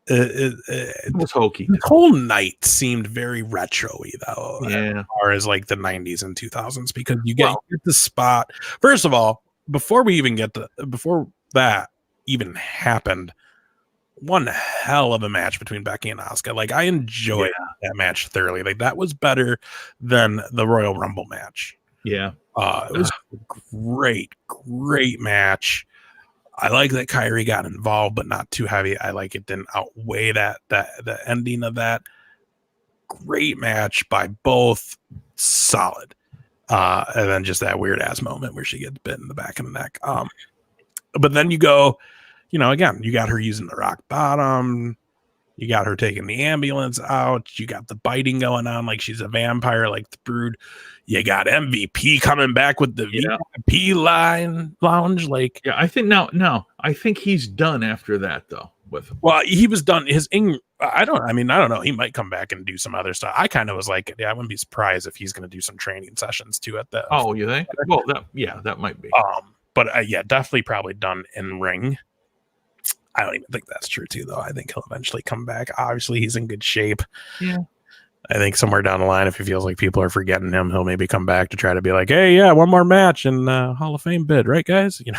It was hokey. The whole night seemed very retro-y, though. Yeah. As far as like the 90s and 2000s, because you get the spot. First of all, before that even happened, one hell of a match between Becky and Asuka. Like, I enjoyed that match thoroughly. Like, that was better than the Royal Rumble match. Yeah. It was a great match. I like that Kyrie got involved, but not too heavy. I like it didn't outweigh the ending of that. Great match by both, solid. And then just that weird ass moment where she gets bit in the back of the neck. But then you go, you know, again, you got her using the rock bottom. You got her taking the ambulance out. You got the biting going on like she's a vampire, like the Brood. You got MVP coming back with the VIP lounge. Like, yeah, I think I think he's done after that, though. Well, he was done. I don't know. He might come back and do some other stuff. I kind of was like, I wouldn't be surprised if he's going to do some training sessions too at the. Oh, you think? Well, that might be. But definitely probably done in ring. I don't even think that's true too, though. I think he'll eventually come back. Obviously, he's in good shape. Yeah. I think somewhere down the line, if he feels like people are forgetting him, he'll maybe come back to try to be like, hey, yeah, one more match and Hall of Fame bid, right, guys? You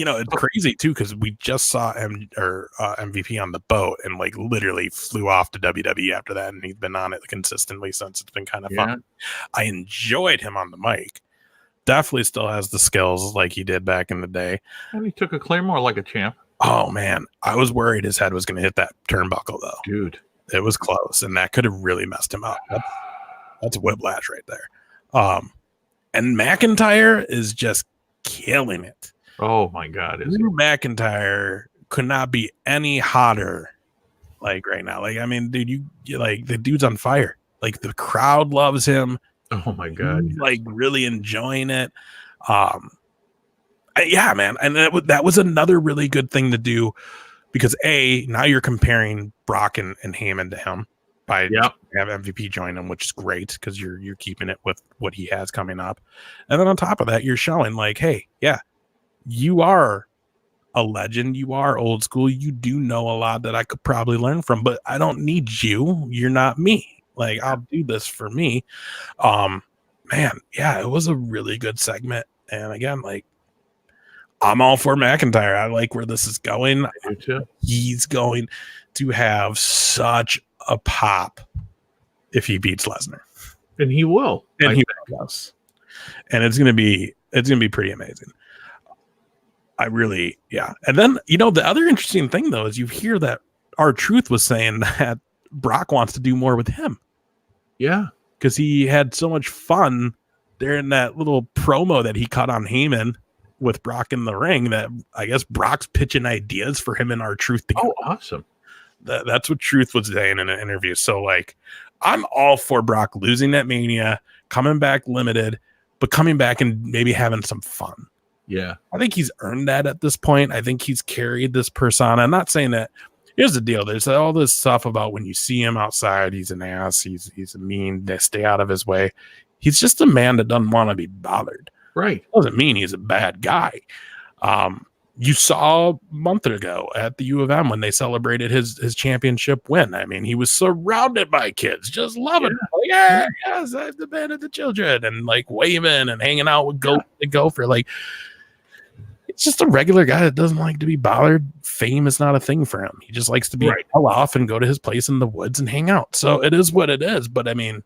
know, it's crazy too because we just saw MVP on the boat and like literally flew off to WWE after that, and he's been on it consistently since. It's been kind of fun. I enjoyed him on the mic. Definitely still has the skills like he did back in the day. And he took a Claymore like a champ. Oh, man. I was worried his head was going to hit that turnbuckle, though. Dude. It was close, and that could have really messed him up. That's whiplash right there. And McIntyre is just killing it. Oh, my God. Drew McIntyre could not be any hotter, like, right now. Like, I mean, dude, you like, the dude's on fire. Like, the crowd loves him. Oh, my God. He's, like, really enjoying it. Yeah, man. And that was another really good thing to do because now you're comparing Brock and Heyman to him by have MVP join him, which is great because you're keeping it with what he has coming up. And then on top of that, you're showing like, hey, yeah, you are a legend. You are old school. You do know a lot that I could probably learn from, but I don't need you. You're not me. Like, I'll do this for me. man, yeah, it was a really good segment. And again, like, I'm all for McIntyre. I like where this is going. I do too. He's going to have such a pop if he beats Lesnar. And he will. And he does. And it's gonna be pretty amazing. I really, yeah. And then, you know, the other interesting thing though is you hear that R-Truth was saying that Brock wants to do more with him. Yeah. Because he had so much fun during that little promo that he cut on Heyman with Brock in the ring that I guess Brock's pitching ideas for him and R-Truth together. Oh, awesome. That's what Truth was saying in an interview. So, like, I'm all for Brock losing that Mania, coming back limited, but coming back and maybe having some fun. Yeah. I think he's earned that at this point. I think he's carried this persona. I'm not saying that. Here's the deal. There's all this stuff about when you see him outside, he's an ass. He's mean. They stay out of his way. He's just a man that doesn't want to be bothered. Right. Doesn't mean he's a bad guy. You saw a month ago at the U of M when they celebrated his championship win. I mean, he was surrounded by kids just loving it. Like, yes, I'm the man of the children, and like waving and hanging out with the Gopher. Like, it's just a regular guy that doesn't like to be bothered. Fame is not a thing for him. He just likes to be hell off and go to his place in the woods and hang out. So it is what it is. But I mean,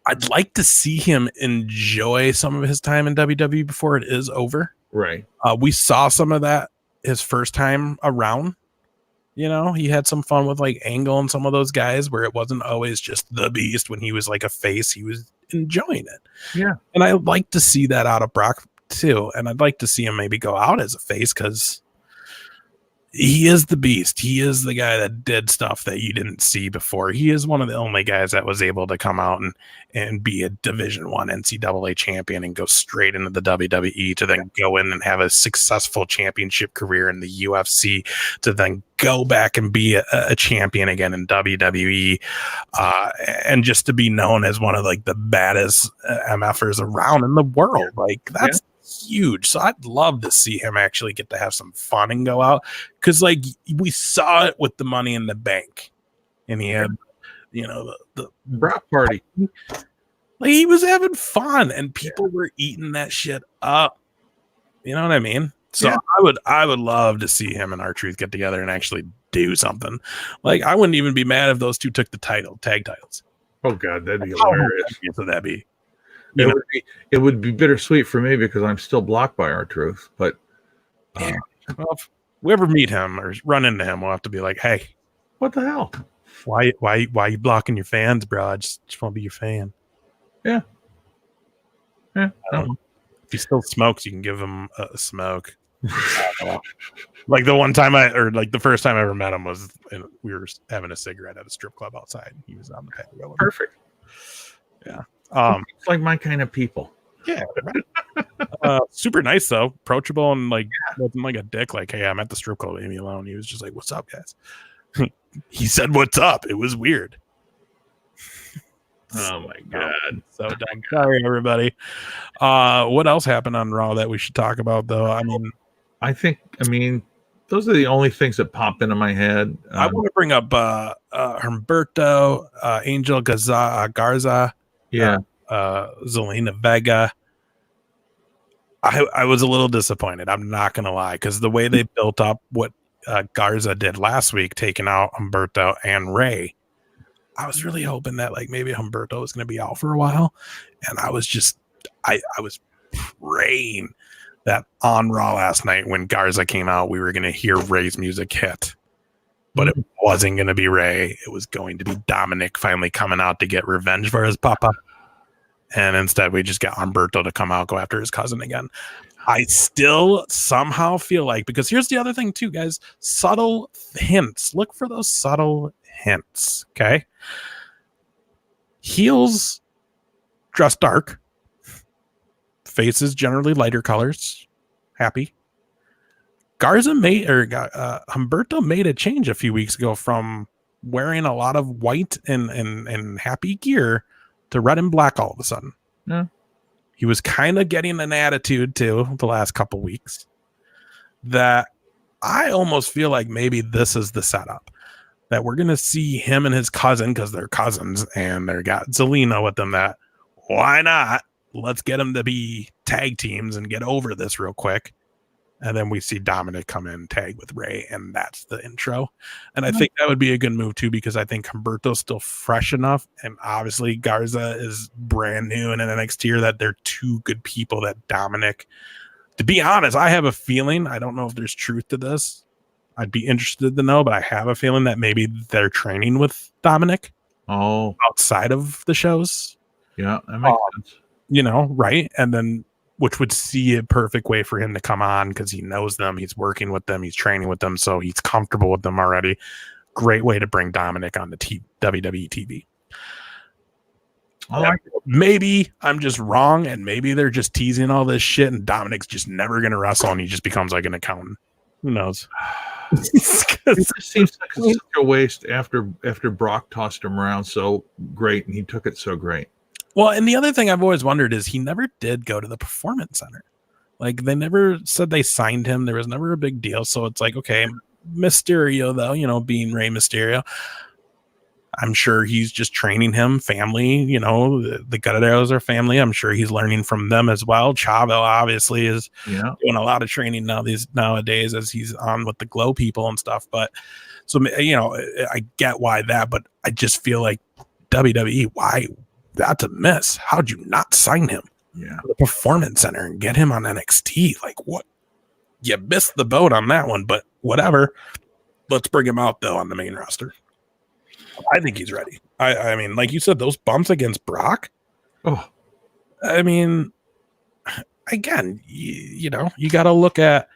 I'd like to see him enjoy some of his time in WWE before it is over. Right. We saw some of that his first time around. You know, he had some fun with like Angle and some of those guys where it wasn't always just the Beast. When he was like a face, he was enjoying it. Yeah. And I would like to see that out of Brock too. And I'd like to see him maybe go out as a face because he is the Beast. He is the guy that did stuff that you didn't see before. He is one of the only guys that was able to come out and be a Division I NCAA champion and go straight into the WWE to then go in and have a successful championship career in the UFC to then go back and be a champion again in WWE and just to be known as one of like the baddest MFers around in the world. Like that's huge. So I'd love to see him actually get to have some fun and go out because like we saw it with the Money in the Bank and he had, you know, the Brock party. Like he was having fun and people were eating that shit up. You know what I mean? So I would love to see him and R-Truth get together and actually do something. Like I wouldn't even be mad if those two took the tag titles. Oh God, that'd be hilarious. So that'd be it would be bittersweet for me because I'm still blocked by R-Truth. But well, if we ever meet him or run into him, we'll have to be like, hey, what the hell? Why you blocking your fans, bro? I just want to be your fan. Yeah. If he still smokes, you can give him a smoke. Like the one time the first time I ever met him was we were having a cigarette at a strip club outside. He was on the patio. Perfect. Yeah. It's like my kind of people. Yeah. Super nice though, approachable and like wasn't like a dick. Like, hey, I'm at the strip club, leave me alone. He was just like, "What's up, guys?" He said, "What's up?" It was weird. Oh my God. So dang sorry, everybody. What else happened on Raw that we should talk about though? I mean, those are the only things that pop into my head. I want to bring up Humberto, Angel Garza. Yeah. Zelina Vega. I was a little disappointed. I'm not going to lie, because the way they built up what Garza did last week, taking out Humberto and Ray, I was really hoping that like maybe Humberto was going to be out for a while. And I was just, I was praying that on Raw last night when Garza came out, we were going to hear Ray's music hit. But it wasn't going to be Ray. It was going to be Dominic finally coming out to get revenge for his papa. And instead, we just got Humberto to come out, go after his cousin again. I still somehow feel like, because here's the other thing too, guys, subtle hints. Look for those subtle hints, okay? Heels dress dark. Faces generally lighter colors. Happy. Humberto made a change a few weeks ago from wearing a lot of white and happy gear to red and black all of a sudden. Yeah. He was kind of getting an attitude too the last couple weeks that I almost feel like maybe this is the setup, that we're going to see him and his cousin, because they're cousins and they got Zelina with them, that why not? Let's get them to be tag teams and get over this real quick. And then we see Dominic come in, tag with Ray, and that's the intro. And I think that would be a good move too, because I think Humberto's still fresh enough, and obviously Garza is brand new in NXT, that they're two good people that Dominic. To be honest, I have a feeling, I don't know if there's truth to this. I'd be interested to know, but I have a feeling that maybe they're training with Dominic outside of the shows. Yeah, that makes sense. You know, right? And then, which would see a perfect way for him to come on because he knows them, he's working with them, he's training with them, so he's comfortable with them already. Great way to bring Dominic on the WWE TV. Maybe I'm just wrong, and maybe they're just teasing all this shit, and Dominic's just never going to wrestle, and he just becomes like an accountant. Who knows? It just seems like such a waste after Brock tossed him around so great, and he took it so great. Well, and the other thing I've always wondered is he never did go to the Performance Center. Like, they never said they signed him. There was never a big deal. So it's like, okay, Mysterio, though, you know, being Rey Mysterio, I'm sure he's just training him, family, you know, the Guerreros are family. I'm sure he's learning from them as well. Chavo obviously is doing a lot of training nowadays as he's on with the Glow people and stuff. But so, you know, I get why that, but I just feel like WWE, why? That's a miss. How'd you not sign him? Yeah, the Performance Center and get him on NXT. Like, what? You missed the boat on that one, but whatever. Let's bring him out though on the main roster. I think he's ready. I mean, like you said, those bumps against Brock. Oh, I mean, again, you know, you got to look at.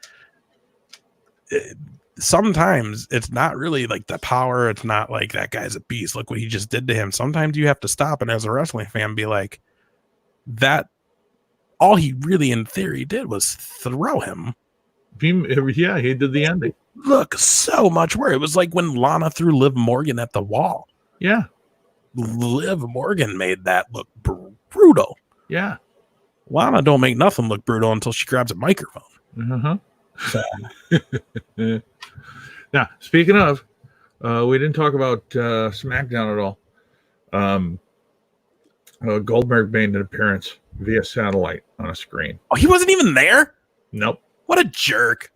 Sometimes it's not really like the power. It's not like that guy's a beast. Look what he just did to him. Sometimes you have to stop and as a wrestling fan be like, that all he really in theory did was throw him. Yeah, he did the ending. Look, so much worse. It was like when Lana threw Liv Morgan at the wall. Yeah. Liv Morgan made that look brutal. Yeah. Lana don't make nothing look brutal until she grabs a microphone. Uh-huh. So. Now, speaking of, we didn't talk about SmackDown at all. Goldberg made an appearance via satellite on a screen. Oh, he wasn't even there? Nope. What a jerk.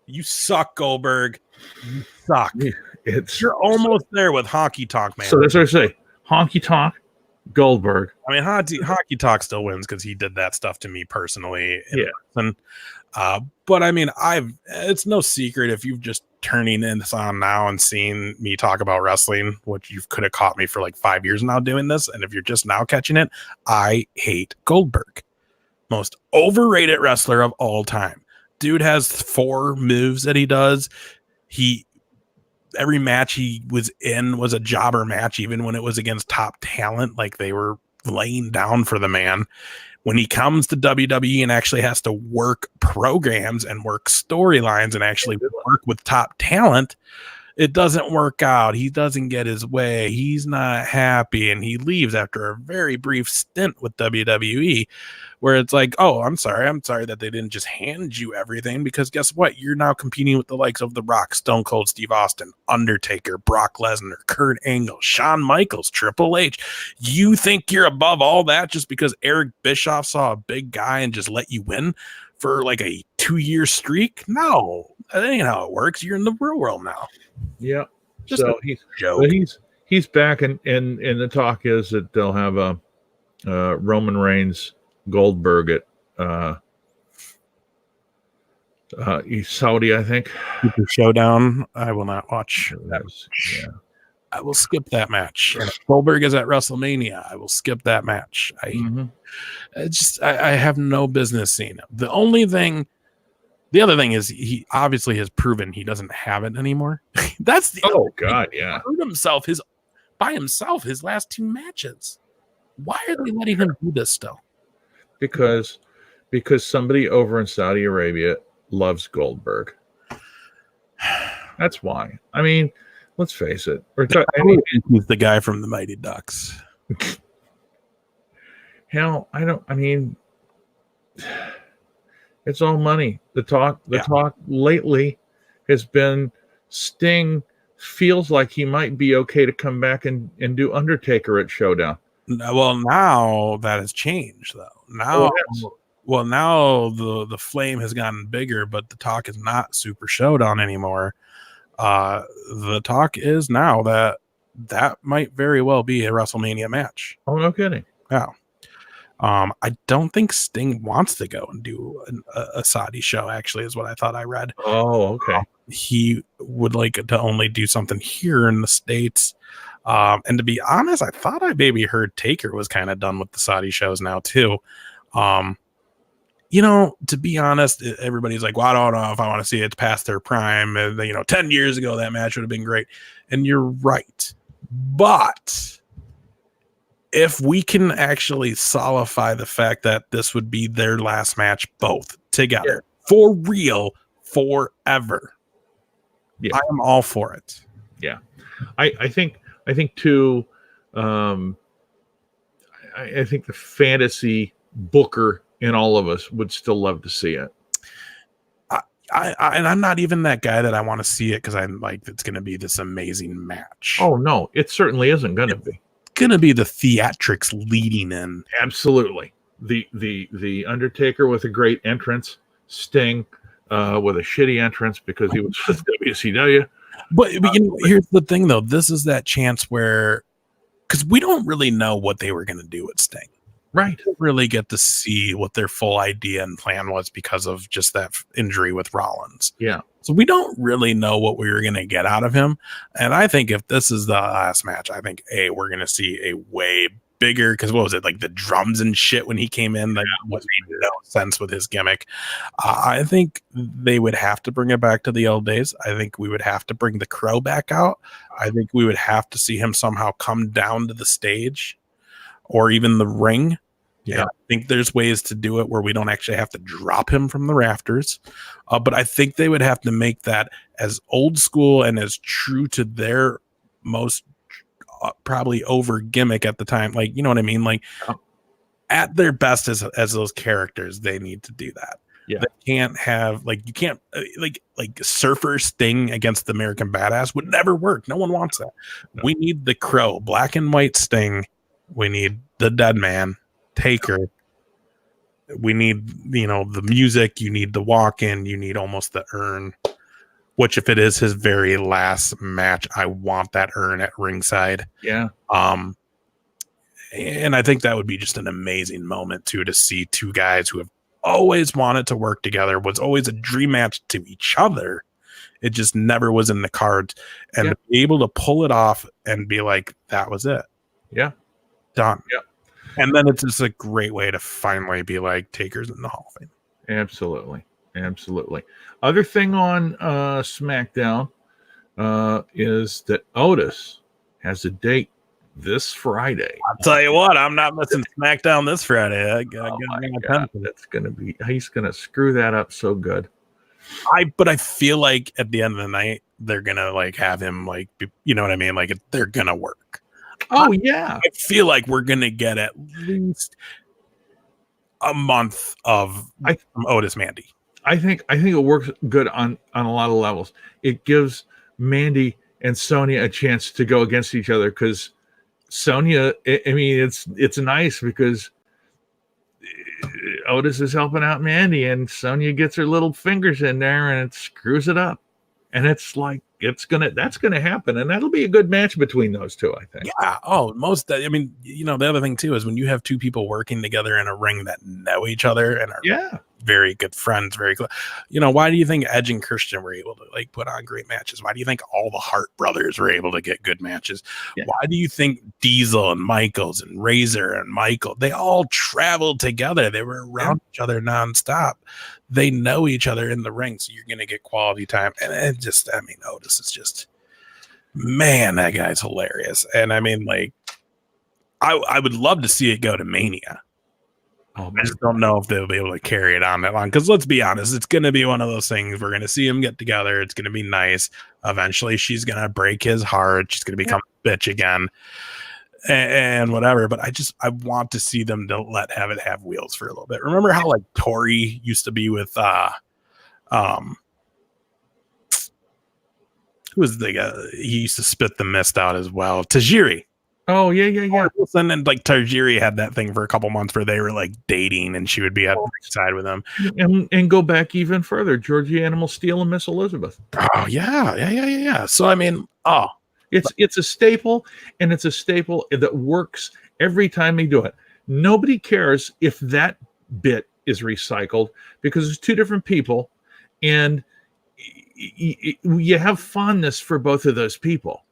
You suck, Goldberg. You suck. You're almost there with Honky Tonk, man. So that's what I say. Honky Tonk, Goldberg. I mean, Honky Tonk still wins because he did that stuff to me personally. But I mean, it's no secret if you've just turning this on now and seeing me talk about wrestling, which you could have caught me for like 5 years now doing this. And if you're just now catching it, I hate Goldberg. Most overrated wrestler of all time. Dude has 4 moves that he does. Every match he was in was a jobber match, even when it was against top talent, like they were laying down for the man. When he comes to WWE and actually has to work programs and work storylines and actually work with top talent, it doesn't work out. He doesn't get his way. He's not happy, and he leaves after a very brief stint with WWE, where it's like, oh, I'm sorry that they didn't just hand you everything, because guess what? You're now competing with the likes of The Rock, Stone Cold Steve Austin, Undertaker, Brock Lesnar, Kurt Angle, Shawn Michaels, Triple H. You think you're above all that just because Eric Bischoff saw a big guy and just let you win for like a 2-year streak? No, that ain't how it works. You're in the real world now. Yeah. Just so he's back, and the talk is that they'll have a Roman Reigns Goldberg at Saudi, I think. Super Showdown. I will not watch that. Yeah. I will skip that match. And if Goldberg is at WrestleMania, I will skip that match. I have no business seeing it. The other thing is he obviously has proven he doesn't have it anymore. That's the he hurt himself by himself his last 2 matches. Why are they letting him do this still? Because somebody over in Saudi Arabia loves Goldberg. That's why. I mean, let's face it. He's the guy from the Mighty Ducks. Hell, it's all money. The talk lately has been Sting feels like he might be okay to come back and do Undertaker at Showdown. Well, now that has changed, though. Oh, Now, now the flame has gotten bigger, but the talk is not Super Showdown anymore. The talk is now that might very well be a WrestleMania match. Oh, no kidding. Yeah. I don't think Sting wants to go and do a Saudi show, actually, is what I thought I read. Oh, okay. He would like to only do something here in the States. And to be honest, I thought I maybe heard Taker was kind of done with the Saudi shows now, too. To be honest, everybody's like, well, I don't know if I want to see it past their prime. And, 10 years ago, that match would have been great. And you're right. But if we can actually solidify the fact that this would be their last match both together for real forever, I am all for it. Yeah. I think too, I think the fantasy booker in all of us would still love to see it. And I'm not even that guy that I want to see it because I'm like, it's going to be this amazing match. Oh no, it certainly isn't going to be. Going to be the theatrics leading in. Absolutely. The Undertaker with a great entrance, Sting with a shitty entrance because he was with WCW. But here's the thing, though. This is that chance where, because we don't really know what they were going to do with Sting. Right. We didn't really get to see what their full idea and plan was because of just that injury with Rollins. Yeah. So we don't really know what we were going to get out of him. And I think if this is the last match, I think, we're going to see a way bigger, because what was it, like the drums and shit when he came in? That made no sense with his gimmick. I think they would have to bring it back to the old days. I think we would have to bring the Crow back out. I think we would have to see him somehow come down to the stage or even the ring. Yeah, I think there's ways to do it where we don't actually have to drop him from the rafters. But I think they would have to make that as old school and as true to their most probably over gimmick at the time. Like, you know what I mean? Like at their best as those characters, they need to do that. Yeah. They can't have you can't like Surfer Sting against the American Badass would never work. No one wants that. No. We need the Crow, black and white Sting. We need the Dead Man. Taker. We need, the music. You need the walk-in. You need almost the urn. Which, if it is his very last match, I want that urn at ringside. Yeah. And I think that would be just an amazing moment too, to see two guys who have always wanted to work together, was always a dream match to each other. It just never was in the cards, and to be able to pull it off and be like, that was it. Yeah. Done. Yeah. And then it's just a great way to finally be like, Taker's in the Hall of Fame. Absolutely. Other thing on SmackDown is that Otis has a date this Friday. I'll tell you what, I'm not missing SmackDown this Friday. That's gonna be. He's gonna screw that up so good. But I feel like at the end of the night, they're gonna have him you know what I mean? Like they're gonna work. Oh yeah, I feel like we're gonna get at least a month of Otis Mandy. I think it works good on a lot of levels. It gives Mandy and Sonya a chance to go against each other because Sonya. I mean, it's nice because Otis is helping out Mandy, and Sonya gets her little fingers in there, and it screws it up. And it's like that's gonna happen, and that'll be a good match between those two, I think. Yeah. Oh, the other thing too is when you have two people working together in a ring that know each other and are very good friends, very close. Why do you think Edge and Christian were able to put on great matches? Why do you think all the Hart brothers were able to get good matches? Yeah. Why do you think Diesel and Michaels and Razor and Michael, they all traveled together? They were around each other nonstop. They know each other in the ring, so you're going to get quality time. And Otis is just, man, that guy's hilarious. And I would love to see it go to Mania. I just don't know if they'll be able to carry it on that long. Because let's be honest, it's going to be one of those things. We're going to see them get together. It's going to be nice. Eventually, she's going to break his heart. She's going to become a bitch again. And whatever, but I want to see them have it have wheels for a little bit. Remember how Tori used to be with who was the guy? He used to spit the mist out as well. Tajiri. Oh yeah. Wilson and like Tajiri had that thing for a couple months where they were like dating, and she would be at the side with him. And go back even further, Georgie Animal Steel and Miss Elizabeth. Oh yeah. So I mean, it's a staple, and it's a staple that works every time they do it. Nobody cares if that bit is recycled because it's two different people, and you have fondness for both of those people.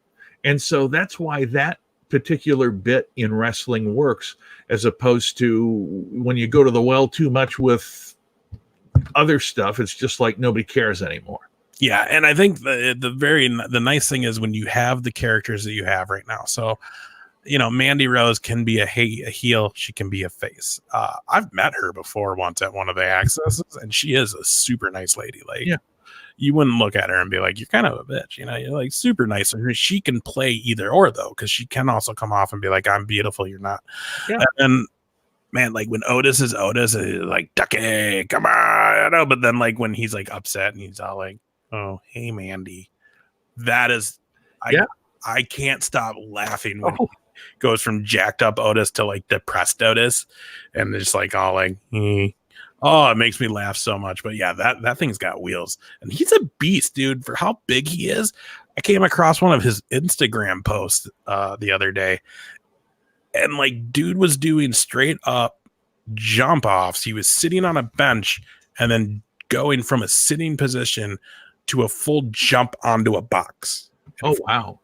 And so that's why that particular bit in wrestling works, as opposed to when you go to the well too much with other stuff. It's just like nobody cares anymore. Yeah, and I think the nice thing is when you have the characters that you have right now. So, Mandy Rose can be a heel, she can be a face. I've met her before once at one of the accesses, and she is a super nice lady. Like, yeah. You wouldn't look at her and be like, you're kind of a bitch, you're like super nice. She can play either or though, because she can also come off and be like, I'm beautiful, you're not. Yeah. And man, like when Otis is like, Ducky, come on, but then like when he's like upset and he's all like, oh, hey Mandy, that is, I can't stop laughing when he goes from jacked up Otis to like depressed Otis, and just like all like, oh, it makes me laugh so much. But yeah, that thing's got wheels, and he's a beast, dude. For how big he is, I came across one of his Instagram posts the other day, and like, dude was doing straight up jump offs. He was sitting on a bench and then going from a sitting position to a full jump onto a box. Oh wow.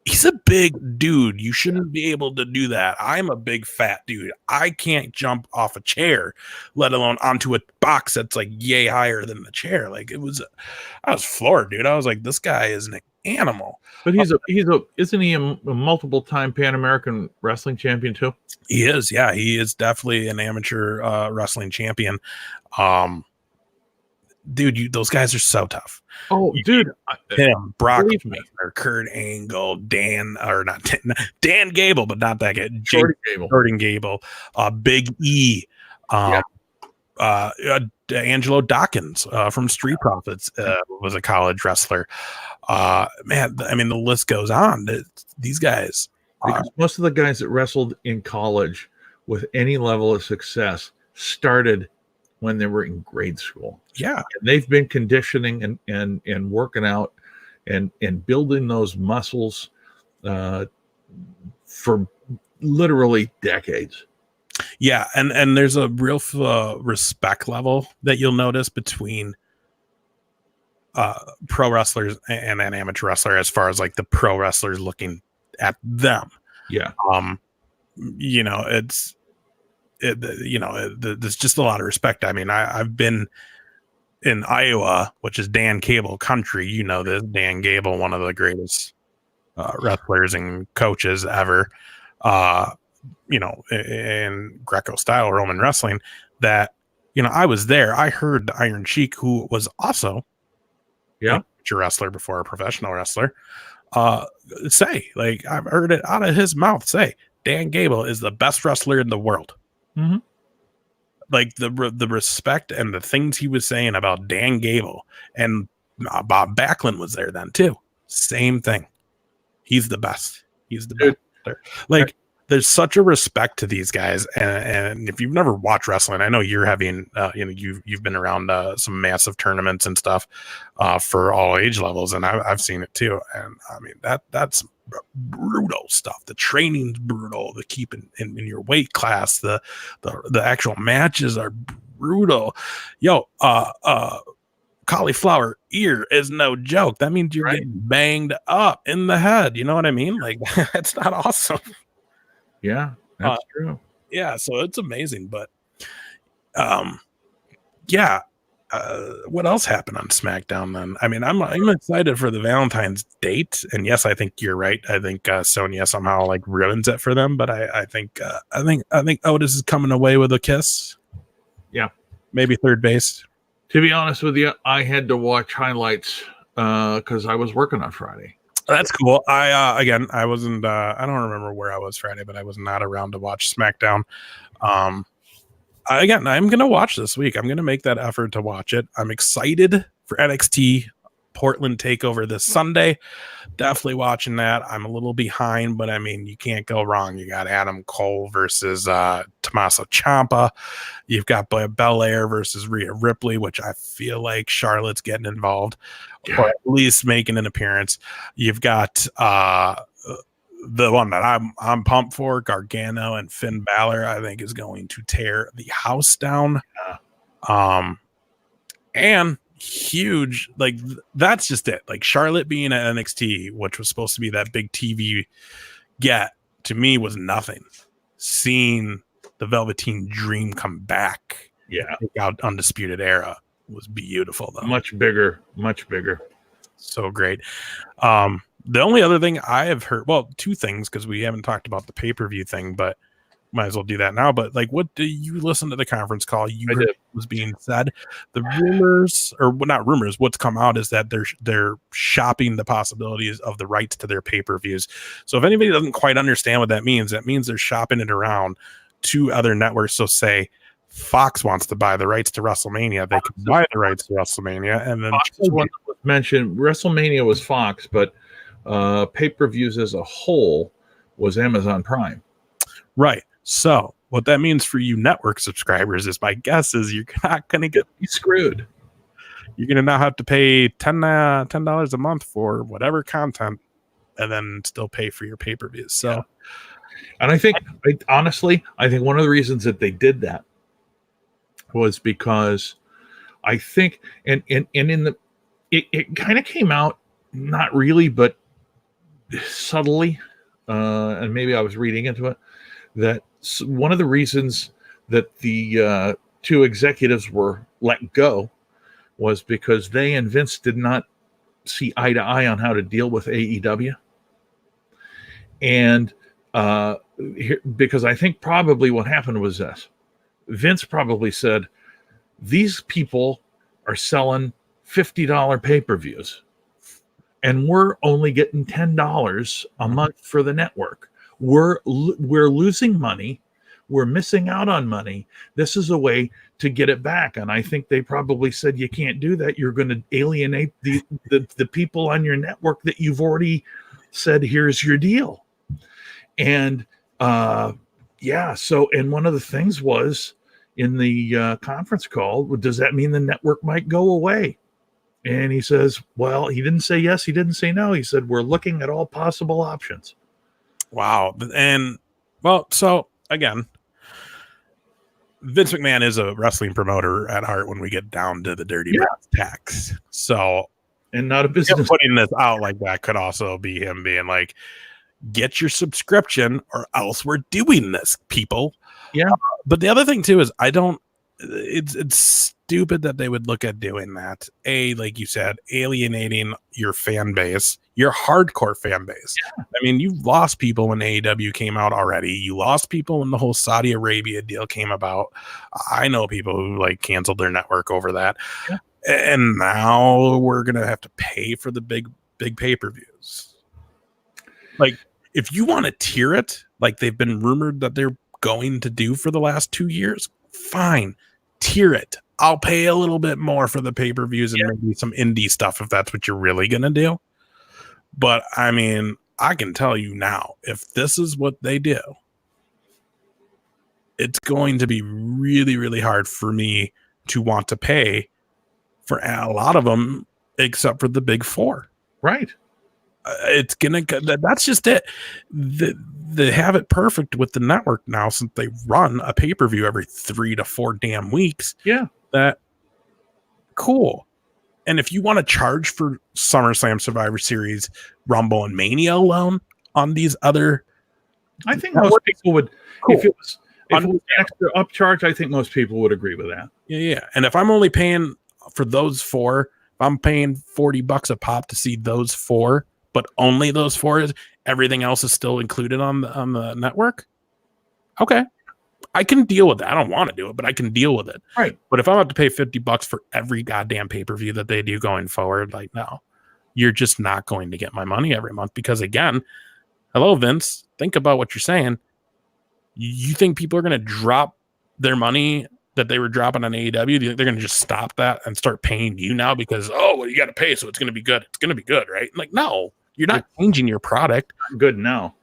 He's a big dude. You shouldn't be able to do that. I'm a big fat dude. I can't jump off a chair, let alone onto a box that's like yay higher than the chair. Like I was floored, dude. I was like, this guy is an animal. But isn't he a multiple time Pan American wrestling champion too? He is. Yeah, he is definitely an amateur wrestling champion. Dude, those guys are so tough. Oh, dude, him, Brock or Kurt Angle, Dan Gable, but not that guy. Jordan Gable, Big E, Angelo Dawkins from Street Profits was a college wrestler. Man, I mean, the list goes on. These guys, because most of the guys that wrestled in college with any level of success started when they were in grade school. Yeah. And they've been conditioning and working out and building those muscles for literally decades. Yeah. And there's a real respect level that you'll notice between pro wrestlers and an amateur wrestler, as far as like the pro wrestlers looking at them. Yeah. There's just a lot of respect. I mean, I've been in Iowa, which is Dan Gable country. This Dan Gable, one of the greatest wrestlers and coaches ever, in Greco style Roman wrestling, that, I was there. I heard the Iron Sheik, who was also a wrestler before a professional wrestler, say, like, I've heard it out of his mouth say, Dan Gable is the best wrestler in the world. Mm-hmm. Like the respect and the things he was saying about Dan Gable, and Bob Backlund was there then too. Same thing. He's the best. He's the best. Like, there's such a respect to these guys. And if you've never watched wrestling, I know you're having, you've been around some massive tournaments and stuff for all age levels, and I've seen it too. And I mean, that's brutal stuff. The training's brutal. The keeping in your weight class, the actual matches are brutal. Cauliflower ear is no joke. That means you're getting banged up in the head. You know what I mean? Like, that's not awesome. Yeah, that's true. Yeah, so it's amazing. But what else happened on SmackDown then? I mean, I'm excited for the Valentine's date, and yes, I think you're right. I think Sonya somehow like ruins it for them, but I think Otis is coming away with a kiss. Yeah, maybe third base. To be honest with you, I had to watch highlights because I was working on Friday. That's cool. I wasn't. I don't remember where I was Friday, but I was not around to watch SmackDown. I'm gonna watch this week. I'm gonna make that effort to watch it. I'm excited for NXT Portland takeover this Sunday. Definitely watching that. I'm a little behind, but I mean, you can't go wrong. You got Adam Cole versus Tommaso Ciampa. You've got Belair versus Rhea Ripley, which I feel like Charlotte's getting involved, or at least making an appearance. You've got the one that I'm pumped for, Gargano and Finn Balor, I think is going to tear the house down. And huge, like that's just it. Like Charlotte being at NXT, which was supposed to be that big TV get, to me was nothing. Seeing the Velveteen Dream come back, take out Undisputed Era was beautiful though. Much bigger. So great. The only other thing I have heard, well, two things, because we haven't talked about the pay-per-view thing, but might as well do that now. But like, what do you listen to the conference call? You heard what was being said. The rumors, or not rumors, what's come out is that they're shopping the possibilities of the rights to their pay-per-views. So if anybody doesn't quite understand what that means they're shopping it around to other networks. So say Fox wants to buy the rights to WrestleMania, they can buy the rights to WrestleMania, and then one was mentioned. WrestleMania was Fox, but pay-per-views as a whole was Amazon Prime. Right. So what that means for you network subscribers is, my guess is you're not going to get screwed. You're going to now have to pay $10 a month for whatever content, and then still pay for your pay-per-views. So, and I think honestly, one of the reasons that they did that was because I think, and in the, it kind of came out, not really, but subtly, and maybe I was reading into it, that one of the reasons that the two executives were let go was because they and Vince did not see eye to eye on how to deal with AEW. And because I think probably what happened was this. Vince probably said, these people are selling $50 pay-per-views, and we're only getting $10 a month for the network. We're losing money. We're missing out on money. This is a way to get it back. And I think they probably said, you can't do that. You're going to alienate the people on your network that you've already said, here's your deal. And so, and one of the things was in the conference call, does that mean the network might go away? And he says, well, he didn't say yes, he didn't say no. He said, we're looking at all possible options. Wow. And well, so again, Vince McMahon is a wrestling promoter at heart when we get down to the dirty brass tacks. So, and not a business. Putting this out like that could also be him being like, get your subscription or else we're doing this, people. Yeah. But the other thing too is it's stupid that they would look at doing that. Like you said, alienating your fan base, your hardcore fan base. Yeah. I mean, you've lost people when AEW came out already. You lost people when the whole Saudi Arabia deal came about. I know people who like canceled their network over that. Yeah. And now we're going to have to pay for the big pay-per-views. Like, if you want to tier it, like they've been rumored that they're going to do for the last 2 years, fine, tier it. I'll pay a little bit more for the pay-per-views and maybe some indie stuff if that's what you're really going to do. But I mean, I can tell you now, if this is what they do, it's going to be really, really hard for me to want to pay for a lot of them, except for the big four. Right. It's gonna. That's just it. They have it perfect with the network now, since they run a pay-per-view every 3 to 4 damn weeks. Yeah, that cool. And if you want to charge for SummerSlam, Survivor Series, Rumble, and Mania alone on these other, I think most people would. Cool. If it was an extra upcharge, I think most people would agree with that. Yeah. And if I'm only paying for those four, if I'm paying $40 a pop to see those four, but only those four, everything else is still included on the network. Okay, I can deal with that. I don't want to do it, but I can deal with it. Right. But if I have to pay $50 for every goddamn pay-per-view that they do going forward, like, no, you're just not going to get my money every month. Because again, hello, Vince, think about what you're saying. You think people are going to drop their money that they were dropping on AEW? Do you think they're going to just stop that and start paying you now because, oh, well, you got to pay, so it's going to be good. It's going to be good, right? Like, no, you're not changing your product. Good now.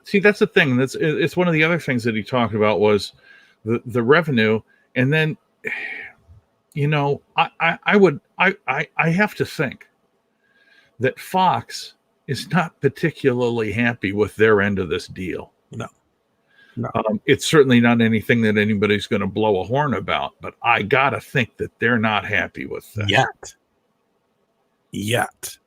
See, that's the thing. It's one of the other things that he talked about was the revenue. And then, you know, I have to think that Fox is not particularly happy with their end of this deal. No. It's certainly not anything that anybody's going to blow a horn about, but I got to think that they're not happy with that. Yet.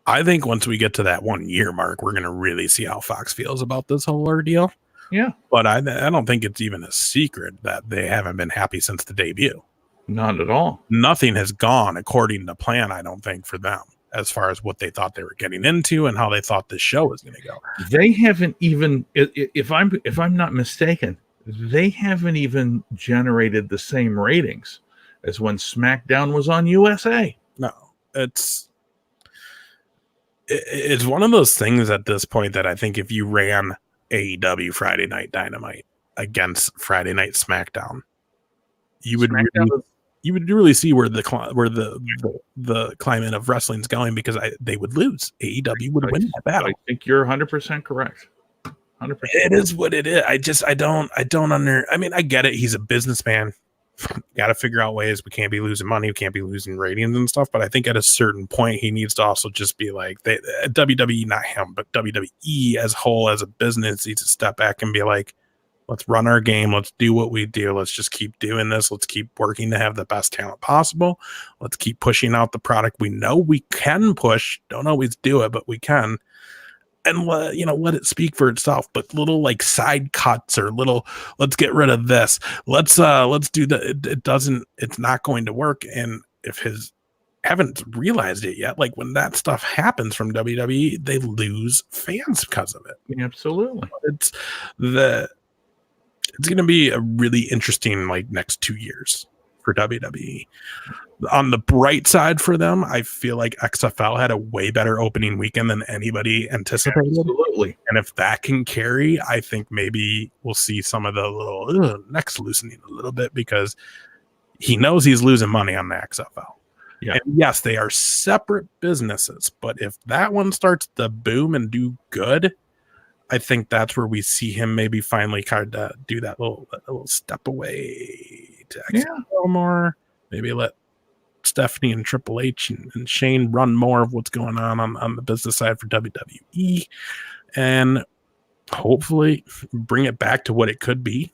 I think once we get to that 1 year mark, we're going to really see how Fox feels about this whole ordeal. Yeah. But I don't think it's even a secret that they haven't been happy since the debut. Not at all. Nothing has gone according to plan, I don't think, for them, as far as what they thought they were getting into and how they thought this show was going to go. They haven't even, if I'm not mistaken, they haven't even generated the same ratings as when SmackDown was on USA. No, it's one of those things at this point that I think if you ran AEW Friday Night Dynamite against Friday Night SmackDown, you would really see where the climate of wrestling's going, because they would lose. AEW would win that battle. I think you're 100% correct. 100%. It is what it is. I get it. He's a businessman. Got to figure out ways. We can't be losing money. We can't be losing ratings and stuff. But I think at a certain point, he needs to also just be like, WWE, not him, but WWE as a whole, as a business, needs to step back and be like, let's run our game. Let's do what we do. Let's just keep doing this. Let's keep working to have the best talent possible. Let's keep pushing out the product we know we can push. Don't always do it, but we can. And let it speak for itself. But little like side cuts or little, let's get rid of this. Let's do that. It's not going to work. And if haven't realized it yet, like when that stuff happens from WWE, they lose fans because of it. Absolutely. It's going to be a really interesting like next 2 years for WWE. On the bright side for them, I feel like XFL had a way better opening weekend than anybody anticipated. Absolutely. And if that can carry, I think maybe we'll see some of the little necks loosening a little bit, because he knows he's losing money on the XFL. Yeah. And yes, they are separate businesses, but if that one starts to boom and do good, I think that's where we see him maybe finally kind of do that little step away to XFL more. Maybe let Stephanie and Triple H and Shane run more of what's going on the business side for WWE, and hopefully bring it back to what it could be.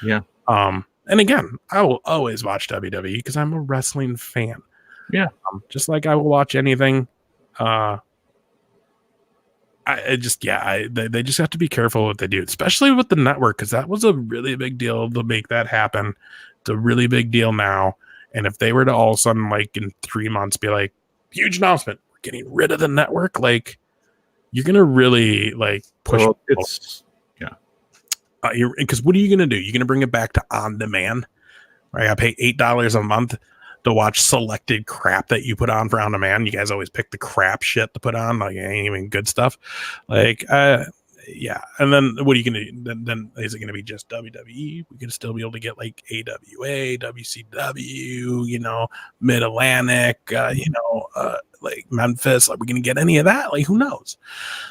Yeah. And again, I will always watch WWE because I'm a wrestling fan. Yeah. Just like I will watch anything. They just have to be careful what they do, especially with the network, because that was a really big deal to make that happen. It's a really big deal now. And if they were to all of a sudden, like in 3 months, be like, huge announcement, we're getting rid of the network, like you're gonna really like push. Well, because what are you gonna do? You're gonna bring it back to on demand, right? I pay $8 a month to watch selected crap that you put on for on demand. You guys always pick the crap shit to put on, like ain't even good stuff. Like, yeah. And then what are you gonna do? Then is it gonna be just WWE? We could still be able to get like AWA, WCW, Mid Atlantic, like Memphis. Are we gonna get any of that? Like, who knows?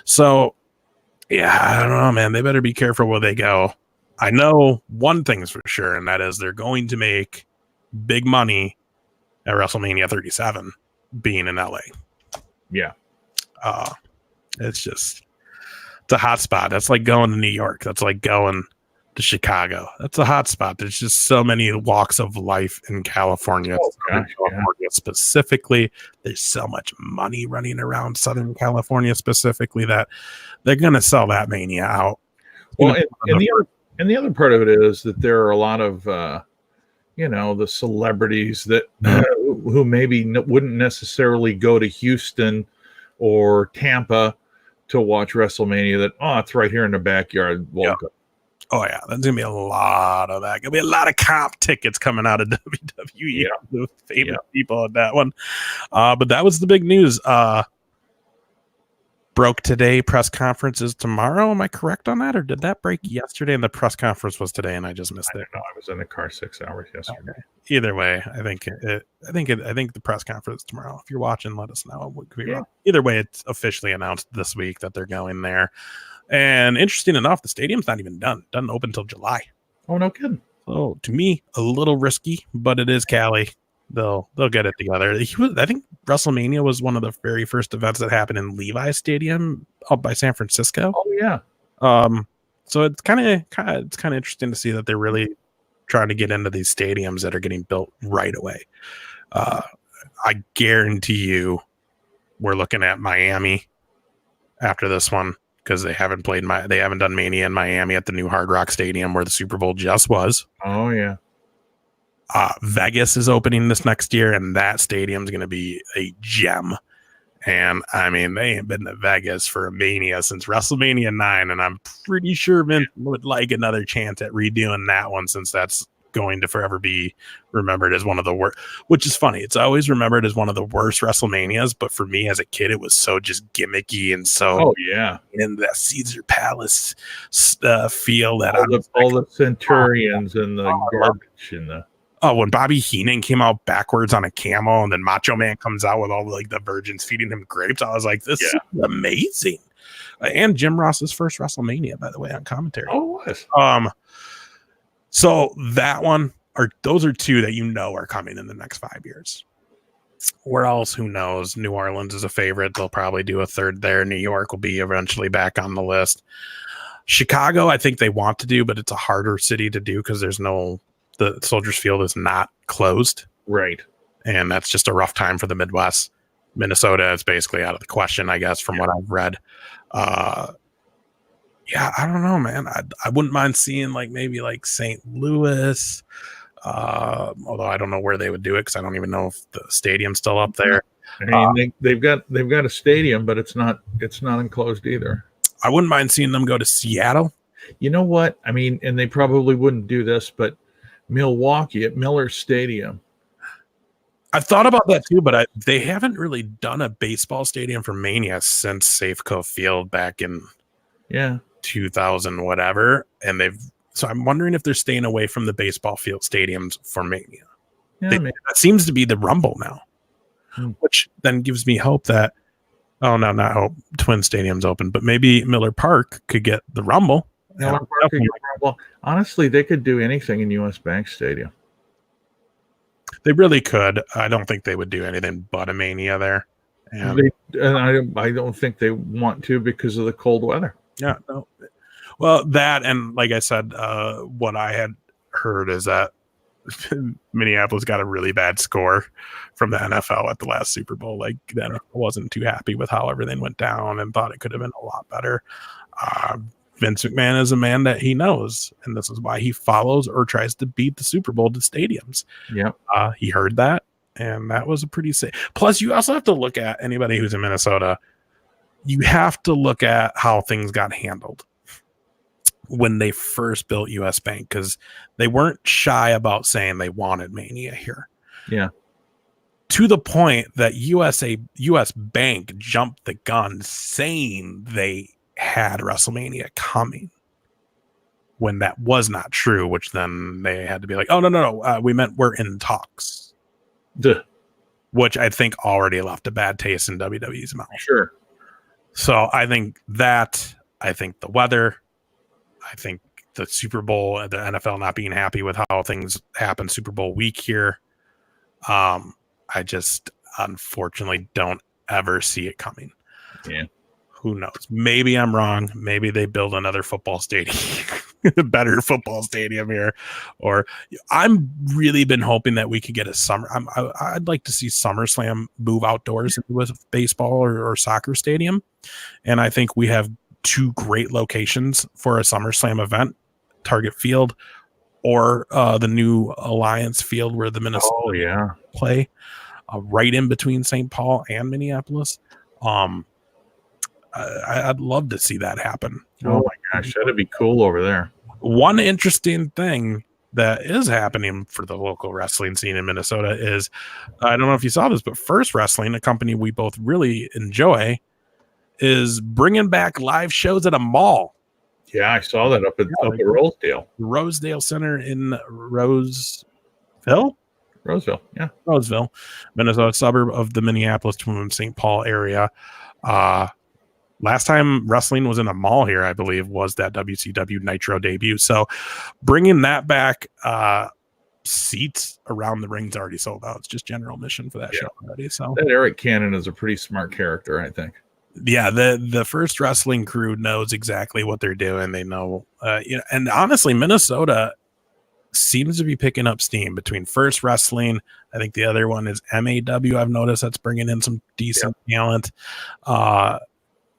So, yeah, I don't know, man. They better be careful where they go. I know one thing's for sure, and that is they're going to make big money at WrestleMania 37 being in LA. Yeah. It's a hot spot. That's like going to New York. That's like going to Chicago. That's a hot spot. There's just so many walks of life in California. California specifically. There's so much money running around Southern California specifically that they're going to sell that mania out. Well, and the other part of it is that there are a lot of, the celebrities that who maybe wouldn't necessarily go to Houston or Tampa to watch WrestleMania, that, it's right here in the backyard. Welcome. Oh, yeah. There's going to be a lot of that. Going to be a lot of comp tickets coming out of WWE. The famous people at that one. But that was the big news. broke today. Press conference is tomorrow. Am I correct on that, or did that break yesterday and the press conference was today and I just missed it? No, I was in the car 6 hours yesterday. Okay. Either way, I think the press conference tomorrow. If you're watching, let us know. What could be wrong. Either way, it's officially announced this week that they're going there. And interesting enough, the stadium's not even done. Doesn't open until July. Oh, no kidding. So to me, a little risky, but it is Cali. They'll get it together. I think WrestleMania was one of the very first events that happened in Levi Stadium up by San Francisco. Oh yeah. So it's kind of interesting to see that they're really trying to get into these stadiums that are getting built right away. I guarantee you, we're looking at Miami after this one because they haven't done Mania in Miami at the new Hard Rock Stadium where the Super Bowl just was. Oh yeah. Vegas is opening this next year, and that stadium's going to be a gem. And I mean, they ain't been to Vegas for a Mania since WrestleMania 9, and I'm pretty sure Vince would like another chance at redoing that one since that's going to forever be remembered as one of the worst, which is funny. It's always remembered as one of the worst WrestleManias, but for me as a kid, it was so just gimmicky and so in that Caesar Palace feel that all the Centurions and the garbage and the when Bobby Heenan came out backwards on a camel and then Macho Man comes out with all like the virgins feeding him grapes, I was like, this is amazing. And Jim Ross's first WrestleMania, by the way, on commentary. Oh, it was. So that one, those are two that are coming in the next 5 years. Where else? Who knows? New Orleans is a favorite. They'll probably do a third there. New York will be eventually back on the list. Chicago, I think they want to do, but it's a harder city to do because the Soldiers Field is not closed. Right. And that's just a rough time for the Midwest. Minnesota is basically out of the question, I guess, from what I've read. I don't know, man. I wouldn't mind seeing maybe St. Louis. Although I don't know where they would do it because I don't even know if the stadium's still up there. I mean, they've got a stadium, but it's not enclosed either. I wouldn't mind seeing them go to Seattle. You know what? I mean, and they probably wouldn't do this, but Milwaukee at Miller Stadium. I've thought about that too, but they haven't really done a baseball stadium for Mania since Safeco Field back in 2000 whatever, and so I'm wondering if they're staying away from the baseball field stadiums for Mania. That seems to be the Rumble now, which then gives me hope that not hope. Twin Stadium's open, but maybe Miller Park could get the Rumble. Well, honestly, they could do anything in US Bank Stadium. They really could. I don't think they would do anything but a Mania there. And I don't think they want to because of the cold weather. Yeah, no. Well, that and like I said, what I had heard is that Minneapolis got a really bad score from the NFL at the last Super Bowl. Like the NFL wasn't too happy with how everything went down and thought it could have been a lot better. Vince McMahon is a man that he knows, and this is why he follows or tries to beat the Super Bowl to stadiums. Yeah, he heard that, and that was a pretty safe. Plus, you also have to look at anybody who's in Minnesota. You have to look at how things got handled when they first built US Bank, because they weren't shy about saying they wanted Mania here. Yeah. To the point that US Bank jumped the gun saying they had WrestleMania coming when that was not true, which then they had to be like, oh, no, we meant we're in talks. Duh. Which I think already left a bad taste in WWE's mouth. Sure. So I think the weather, I think the Super Bowl, the NFL not being happy with how things happen Super Bowl week here. I just unfortunately don't ever see it coming. Yeah. Who knows? Maybe I'm wrong. Maybe they build another football stadium, a better football stadium here. Or I'm really been hoping that we could get a summer. I'd like to see SummerSlam move outdoors into a baseball or soccer stadium. And I think we have two great locations for a SummerSlam event, Target Field or the new Alliance Field where the Minnesota play, right in between St. Paul and Minneapolis. I'd love to see that happen. Oh my gosh, that'd be cool over there. One interesting thing that is happening for the local wrestling scene in Minnesota is, I don't know if you saw this, but First Wrestling, a company we both really enjoy, is bringing back live shows at a mall. Yeah, I saw that up at Rosedale. Rosedale Center in Roseville, yeah. Roseville, Minnesota, suburb of the Minneapolis to St. Paul area. Last time wrestling was in a mall here, I believe, was that WCW Nitro debut. So bringing that back, seats around the ring's already sold out. It's just general admission for that show already. So that Eric Cannon is a pretty smart character, I think. Yeah, the first wrestling crew knows exactly what they're doing. They know, and honestly, Minnesota seems to be picking up steam between First Wrestling. I think the other one is MAW. I've noticed that's bringing in some decent talent.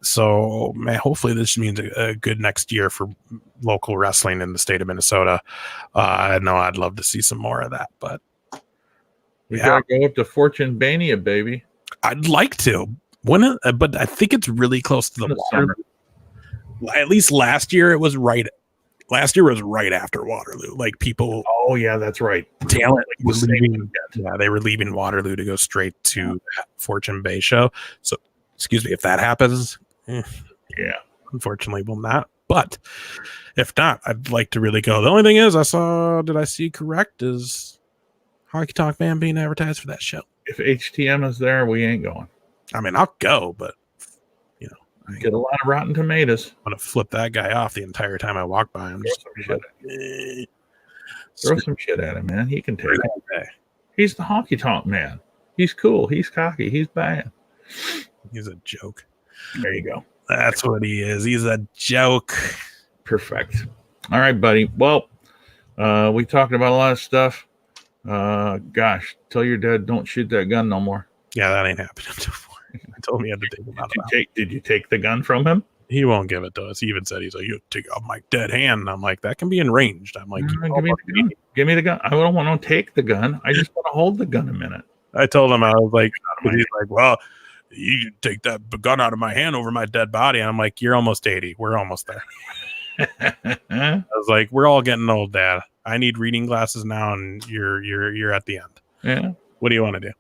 So, man, hopefully this means a good next year for local wrestling in the state of Minnesota. I know I'd love to see some more of that, but we gotta go up to Fortune Bania, baby. I'd like to. But I think it's really close to the Waterloo. At least last year it was right. Last year was right after Waterloo. Like people. Oh yeah, that's right. Talent was leaving. Yeah, they were leaving Waterloo to go straight to that Fortune Bay show. So, excuse me, if that happens. Unfortunately, will not. But if not, I'd like to really go. The only thing is, did I see correct? Is Hockey Talk Man being advertised for that show? If HTM is there, we ain't going. I mean, I'll go, but I get a lot of Rotten Tomatoes. I'm gonna flip that guy off the entire time I walk by him. Throw some shit at him, man. He can take it. He's the Hockey Talk Man. He's cool. He's cocky. He's bad. He's a joke. There you go. That's what he is. He's a joke. Perfect. All right, buddy. Well, we talked about a lot of stuff. Gosh, tell your dad don't shoot that gun no more. Yeah, that ain't happening anymore. I told him he had to take him out. Did you take the gun from him? He won't give it to us. He even said, he's like, you take off my dead hand. And I'm like, that can be enraged. I'm like, give me the gun. I don't want to take the gun. I just want to hold the gun a minute. I told him, I was like, he's like, well, you take that gun out of my hand over my dead body. And I'm like, you're almost 80. We're almost there. I was like, we're all getting old, Dad. I need reading glasses now, and you're at the end. Yeah. What do you want to do?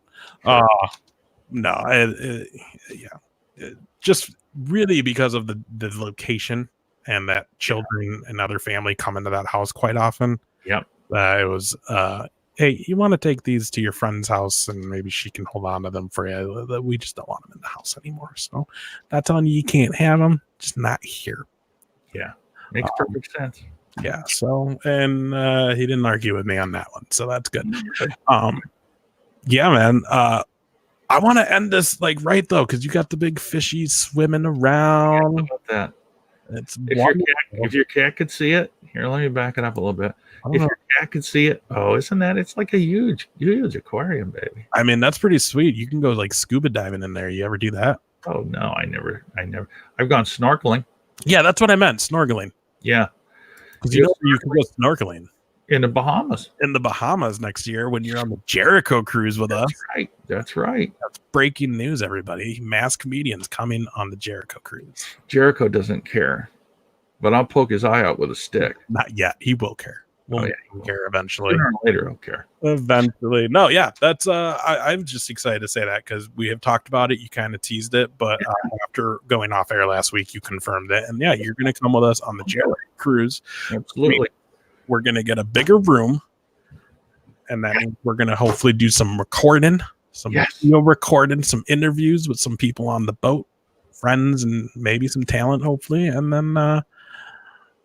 No, just really because of the location and that children and other family come into that house quite often. Yep. It was, hey, you want to take these to your friend's house and maybe she can hold on to them for you. We just don't want them in the house anymore. So that's telling you can't have them, just not here. Yeah. Makes perfect sense. Yeah. So, and he didn't argue with me on that one. So that's good. Yeah, man. I want to end this like right though, because you got the big fishies swimming around. Yeah, about that. It's if your cat could see it, here, let me back it up a little bit. If your cat could see it, isn't that? It's like a huge aquarium, baby. I mean, that's pretty sweet. You can go like scuba diving in there. You ever do that? Oh no, I never. I've gone snorkeling. Yeah, that's what I meant. Snorkeling. Yeah, because you can go snorkeling in the Bahamas. In the Bahamas next year when you're on the Jericho cruise with us. Right. That's right. That's breaking news, everybody. Mass comedians coming on the Jericho cruise. Jericho doesn't care, but I'll poke his eye out with a stick. Not yet. He will care. He'll care eventually. Sooner or later, he'll care. Eventually. No, yeah. That's I'm just excited to say that because we have talked about it. You kind of teased it, but after going off air last week, you confirmed it. And yeah, you're going to come with us on the Jericho cruise. Absolutely. We're going to get a bigger room, and that means we're going to hopefully do some recording, recording, some interviews with some people on the boat, friends, and maybe some talent, hopefully. And then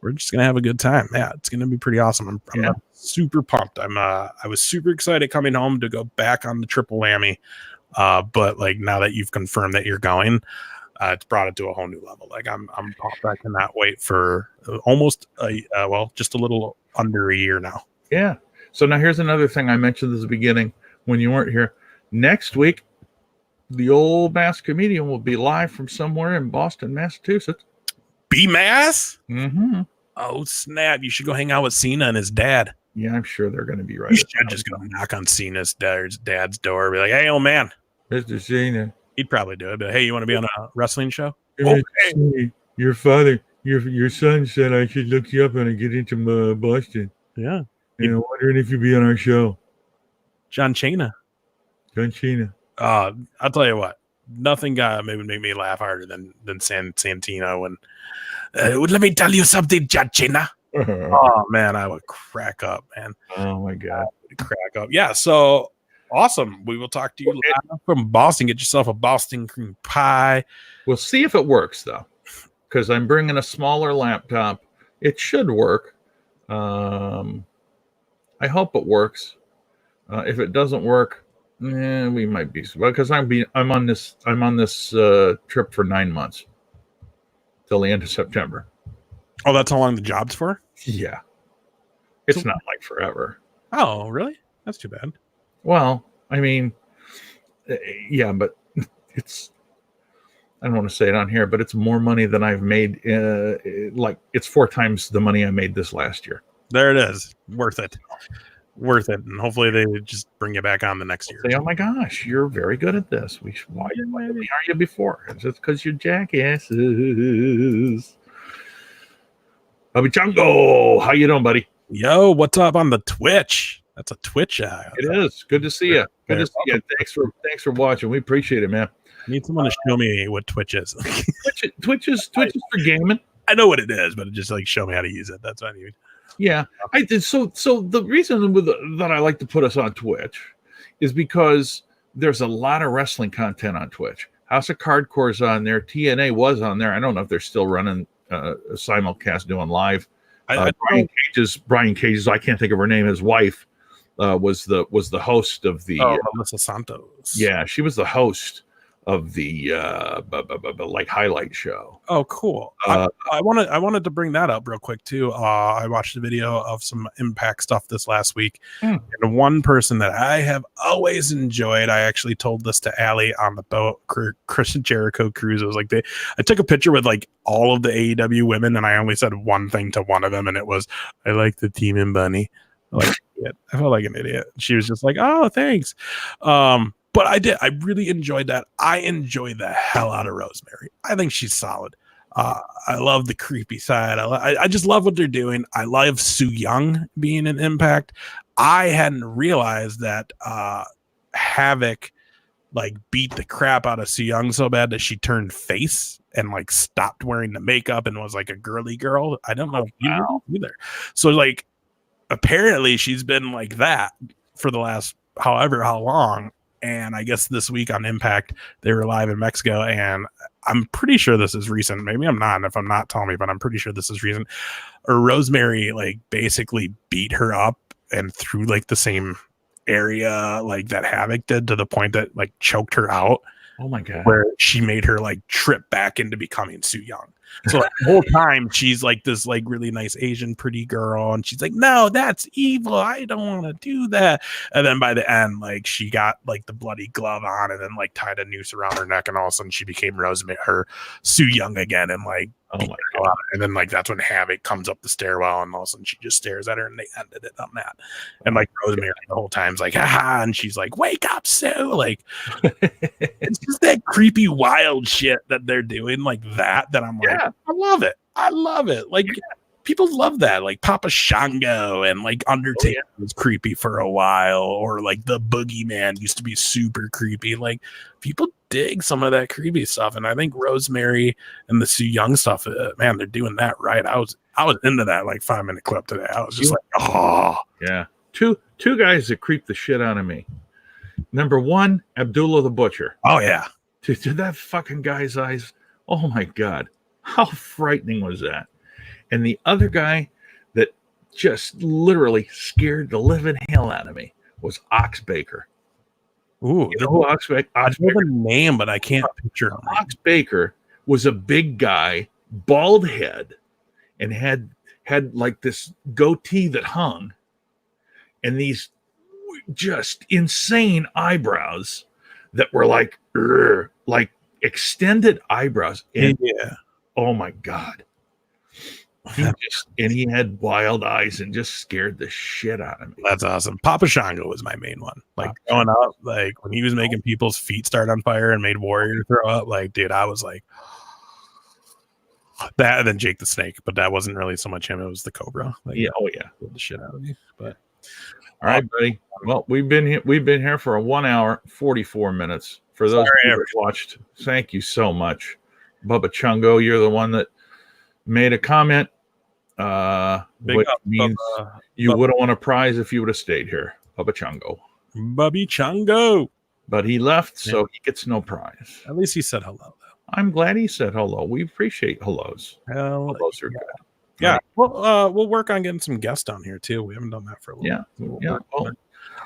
we're just going to have a good time. Yeah, it's going to be pretty awesome. I'm super pumped. I was super excited coming home to go back on the triple whammy. But like now that you've confirmed that you're going, it's brought it to a whole new level. Like I'm pumped. I cannot wait for almost just a little under a year now. Yeah. So now here's another thing I mentioned at the beginning when you weren't here. Next week, the old Mass Comedian will be live from somewhere in Boston, Massachusetts. B-Mass? Mm-hmm. Oh, snap. You should go hang out with Cena and his dad. Yeah, I'm sure they're going to be right. You should just go knock on Cena's dad's door. Be like, hey, old man. Mr. Cena. He'd probably do it. But hey, you want to be on a wrestling show? Okay. Your father, your son said I should look you up when I get into Boston. Yeah. And I'm wondering if you'd be on our show. John Cena. John Cena. I'll tell you what. nothing maybe make me laugh harder than Santino. And let me tell you something, Jachina. Oh man, I would crack up, man. Oh my God, crack up. Yeah, so awesome. We will talk to you live from Boston. Get yourself a Boston cream pie. We'll see if it works though, because I'm bringing a smaller laptop. It should work. I hope it works. If it doesn't work, we might be, because I'm on this trip for 9 months till the end of September. Oh, that's how long the job's for? Yeah, it's not like forever. Oh, really? That's too bad. Well, I mean, yeah, but it's, I don't want to say it on here, but it's more money than I've made. Like it's 4 times the money I made this last year. There it is. Worth it. And hopefully they just bring you back on the next year. Say, oh my gosh, you're very good at this. Why are you before? It's just because you're jackasses. Bobby Chango, how you doing, buddy? Yo, what's up on the Twitch? That's a Twitch. It is. Good to see you. Good to see you. Thanks for watching. We appreciate it, man. I need someone to show me what Twitch is. Twitch is for gaming. I know what it is, but just like show me how to use it. That's what I need. Yeah, I did. So the reason that I like to put us on Twitch is because there's a lot of wrestling content on Twitch. House of Cardcore's on there. TNA was on there. I don't know if they're still running a simulcast doing live. Brian Cage's. I can't think of her name. His wife was the host of the Melissa Santos. Yeah, she was the host of the like highlight show. Oh, cool. I wanted to bring that up real quick too. I watched a video of some Impact stuff this last week, and one person that I have always enjoyed. I actually told this to Allie on the boat, Chris Jericho cruise. It was like I took a picture with like all of the AEW women, and I only said one thing to one of them, and it was, "I like the team and Bunny." I felt like an idiot. She was just like, "Oh, thanks." But I really enjoyed that. I enjoy the hell out of Rosemary. I think she's solid. I love the creepy side. I just love what they're doing. I love Su Yung being an Impact. I hadn't realized that Havoc like beat the crap out of Su Yung so bad that she turned face and like stopped wearing the makeup and was like a girly girl. I don't know if you know either. So like apparently she's been like that for the last how long. And I guess this week on Impact, they were live in Mexico. And I'm pretty sure this is recent. Maybe I'm not. And if I'm not, tell me. But I'm pretty sure this is recent. Or Rosemary, like, basically beat her up and through, like, the same area, like, that Havoc did to the point that, like, choked her out. Oh, my God. Where she made her, like, trip back into becoming Su Yung. So like, the whole time she's like this like really nice Asian pretty girl, and she's like, no, that's evil. I don't want to do that. And then by the end, like she got like the bloody glove on, and then like tied a noose around her neck, and all of a sudden she became Rosemary, her Su Yung again, and like oh my God. And then like that's when Havoc comes up the stairwell, and all of a sudden she just stares at her, and they ended it on that. And like Rosemary the whole time's like, haha, and she's like, wake up, Sue. Like it's just that creepy wild shit that they're doing like that I'm like, I love it. Like people love that. Like Papa Shango and like Undertaker was creepy for a while, or like the Boogeyman used to be super creepy. Like people dig some of that creepy stuff, and I think Rosemary and the Su Yung stuff, man, they're doing that right. I was into that like 5-minute clip today. I was just like, oh yeah. Two guys that creep the shit out of me. Number one, Abdullah the Butcher. Oh yeah, to that fucking guy's eyes. Oh my God, how frightening was that? And the other guy that just literally scared the living hell out of me was Ox Baker. Ooh, you know who Ox Baker? I know the name, but I can't picture him. Ox Baker was a big guy, bald head, and had like this goatee that hung, and these just insane eyebrows that were like extended eyebrows. And oh my God. He had wild eyes and just scared the shit out of me. That's awesome. Papa Shango was my main one. Like growing up, like when he was making people's feet start on fire and made Warrior throw up, like, dude, I was like that. And then Jake the Snake, but that wasn't really so much him. It was the Cobra. Like, the shit out of me. But all right, buddy. Well, we've been here for a 1 hour, 44 minutes. For those Sorry, of you that watched, thank you so much. Bubba Chungo, you're the one that made a comment, which means you would have won a prize if you would have stayed here. Bubba Chungo. Bubby Chungo. But he left, so he gets no prize. At least he said hello, though. I'm glad he said hello. We appreciate hellos. Hellos are good. Yeah. Right. Well, we'll work on getting some guests down here too. We haven't done that for a little bit. Yeah. Well,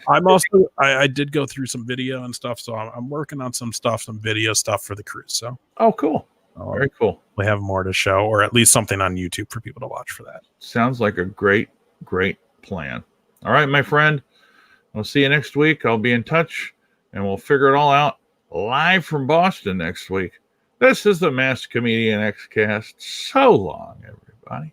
I'm also I did go through some video and stuff, so I'm working on some video stuff for the cruise. So cool. Very cool. We have more to show, or at least something on YouTube for people to watch for that. Sounds like a great plan. All right, my friend. I'll see you next week. I'll be in touch and we'll figure it all out live from Boston next week. This is the Masked Comedian X-Cast. So long, everybody.